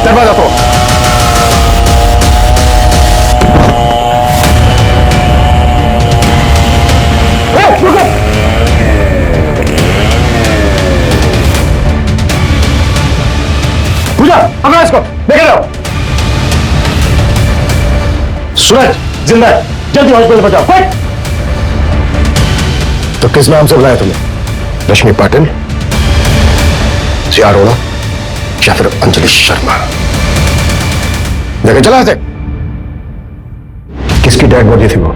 दरवाजा तो पूजा, पकड़ो इसको, लेके जाओ। सूरज जिंदा है, जल्दी हॉस्पिटल पहुंचाओ। क्विक। तो किस नाम से बुलाया तुम्हें? रश्मि पाटिल, सियार अरोड़ा या फिर अंजलि शर्मा? लेकिन चला थे। किसकी डेड बॉडी थी वो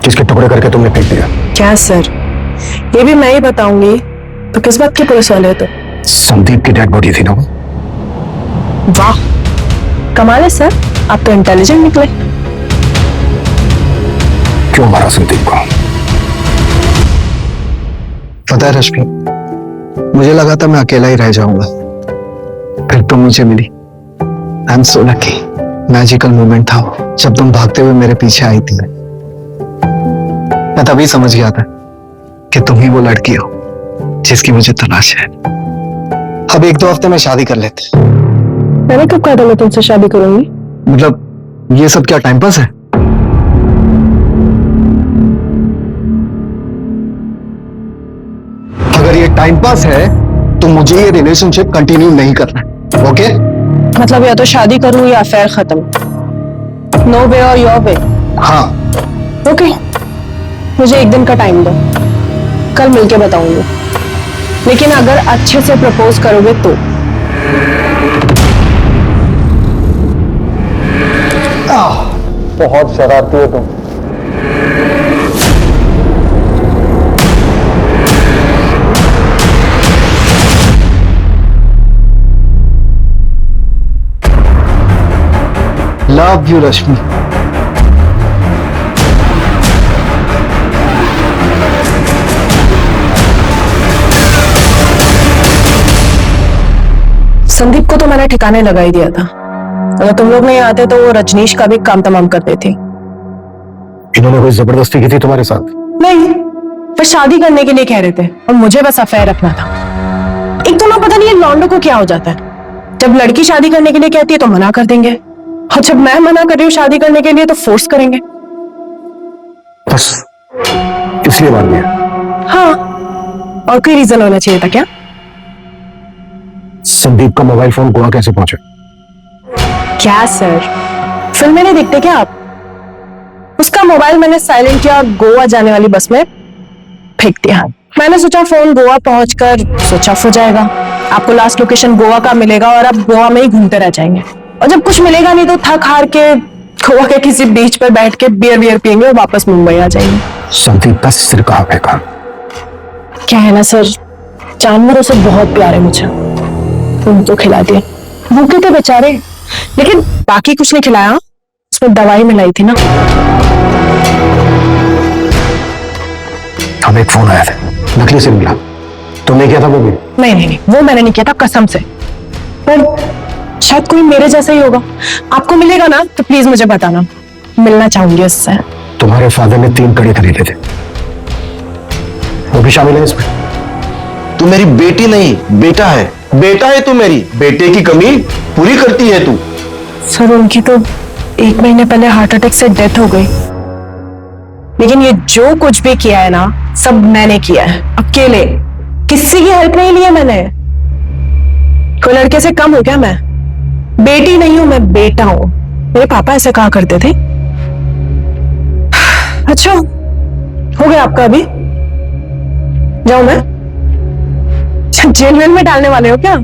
जिसके टुकड़े करके तुमने फेंक दिया? क्या सर, ये भी मैं ही बताऊंगी तो किस बात के पुलिस वाले हो तो? संदीप की डेड बॉडी थी ना वो। वाह, कमाल है सर, आप तो इंटेलिजेंट निकले। क्यों मारा संदीप को? पता है रश्मि, मुझे लगा था मैं अकेला ही रह जाऊंगा, फिर तुम मुझे मिली। I am so lucky. Magical moment था वो, जब तुम भागते हुए मेरे पीछे आई थी। मैं तभी समझ गया था कि तुम ही वो लड़की हो जिसकी मुझे तलाश है। अब 1-2 हफ्ते में शादी कर लेते। मैंने कब कहा था मैं तुमसे शादी करूंगी? मतलब ये सब क्या टाइम पास है? अगर ये टाइम पास है तो मुझे ये रिलेशनशिप कंटिन्यू नहीं करना, ओके? मतलब या तो शादी करूं या अफेयर खत्म। नो वे और योर वे। हाँ। ओके, मुझे 1 दिन का टाइम दो, कल मिलके बताऊंगी। लेकिन अगर अच्छे से प्रपोज करोगे तो। बहुत शरारती हो तुम। लव यू रश्मि। संदीप को तो मैंने ठिकाने लगा ही दिया था। अगर तुम लोग नहीं आते तो वो रजनीश का भी काम तमाम कर देती। इन्होंने कोई जबरदस्ती की थी तुम्हारे साथ? नहीं, पर शादी करने के लिए कह रहे थे और मुझे बस अफेयर रखना था। एक तो ना पता नहीं ये लौंडो को क्या हो जाता है, जब लड़की शादी करने के लिए कहती है तो मना कर देंगे, और जब मैं मना कर रही हूँ शादी करने के लिए तो फोर्स करेंगे। बस इसलिए मान लिया? हाँ, और कोई रीजन होना चाहिए था क्या? संदीप का मोबाइल फोन गोवा कैसे पहुंचा? क्या सर, फिल्में नहीं देखते क्या आप? उसका मोबाइल मैंने साइलेंट किया और गोवा जाने वाली बस में फेंक दिया। मैंने सोचा फोन गोवा पहुंचकर स्विच ऑफ हो जाएगा, आपको लास्ट लोकेशन गोवा का मिलेगा और आप गोवा में ही घूमते रह जाएंगे, और जब कुछ मिलेगा नहीं तो थक हार के गोवा के किसी बीच पर बैठ के बियर पियेंगे और वापस मुंबई आ जाएंगे। संदीप का सिर कहाँ फेंका? क्या है ना सर, जानवरों से बहुत प्यार है मुझे, तुम तो खिला दिए। भूखे थे बेचारे, लेकिन बाकी कुछ नहीं खिलाया, उसमें दवाई मिलाई थी ना। हमें एक फोन आया था, नकली सिम मिला। तुमने किया था वो भी? नहीं, वो मैंने नहीं किया था कसम से, पर शायद कोई मेरे जैसा ही होगा। आपको मिलेगा ना तो प्लीज मुझे बताना, मिलना चाहूंगी उससे। तुम्हारे फादर ने 3 कड़े खरीदे थे, वो भी शामिल है इसमें? तू मेरी बेटी नहीं बेटा है, बेटा है तू मेरी, बेटे की कमी पूरी करती है तू। सर उनकी तो 1 महीने पहले हार्ट अटैक से डेथ हो गई, लेकिन ये जो कुछ भी किया है ना सब मैंने किया है, अकेले, किसी की हेल्प नहीं ली है मैंने। कोई लड़के से कम हो क्या मैं? बेटी नहीं हूं मैं, बेटा हूं। मेरे पापा ऐसे कहा करते थे। अच्छा हो गया आपका, अभी जाऊं मैं? जेल वेल में डालने वाले हो क्या?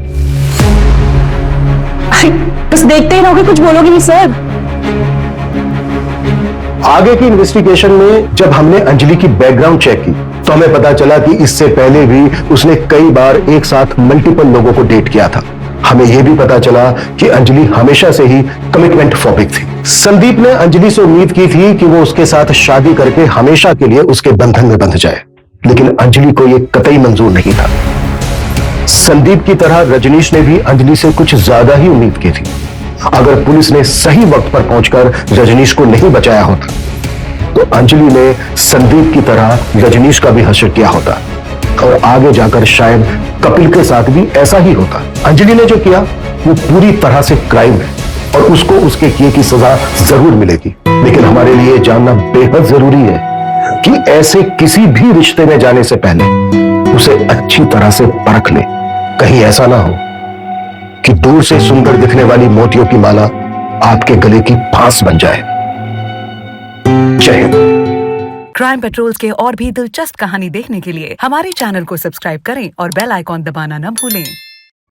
बस देखते ही रहोगे, कुछ बोलोगे नहीं सर? आगे की इन्वेस्टिगेशन में जब हमने अंजलि की बैकग्राउंड चेक की तो हमें पता चला कि इससे पहले भी उसने कई बार एक साथ मल्टीपल लोगों को डेट किया था। हमें यह भी पता चला कि अंजलि हमेशा से ही कमिटमेंट फोबिक थी। संदीप ने अंजलि से उम्मीद की थी कि वो उसके साथ शादी करके हमेशा के लिए उसके बंधन में बंध जाए, लेकिन अंजलि को यह कतई मंजूर नहीं था। संदीप की तरह रजनीश ने भी अंजलि से कुछ ज्यादा ही उम्मीद की थी। अगर पुलिस ने सही वक्त पर पहुंचकर रजनीश को नहीं बचाया होता तो अंजलि ने संदीप की तरह रजनीश का भी हश्र किया होता, और आगे जाकर शायद कपिल के साथ भी ऐसा ही होता। अंजलि ने जो किया वो पूरी तरह से क्राइम है और उसको उसके किए की सजा जरूर मिलेगी, लेकिन हमारे लिए जानना बेहद जरूरी है कि ऐसे किसी भी रिश्ते में जाने से पहले उसे अच्छी तरह से परख ले। कहीं ऐसा ना हो कि दूर से सुंदर दिखने वाली मोतियों की माला आपके गले की फांस बन जाए। जय हिंद। क्राइम पेट्रोल्स के और भी दिलचस्प कहानी देखने के लिए हमारे चैनल को सब्सक्राइब करें और बेल आइकॉन दबाना न भूलें।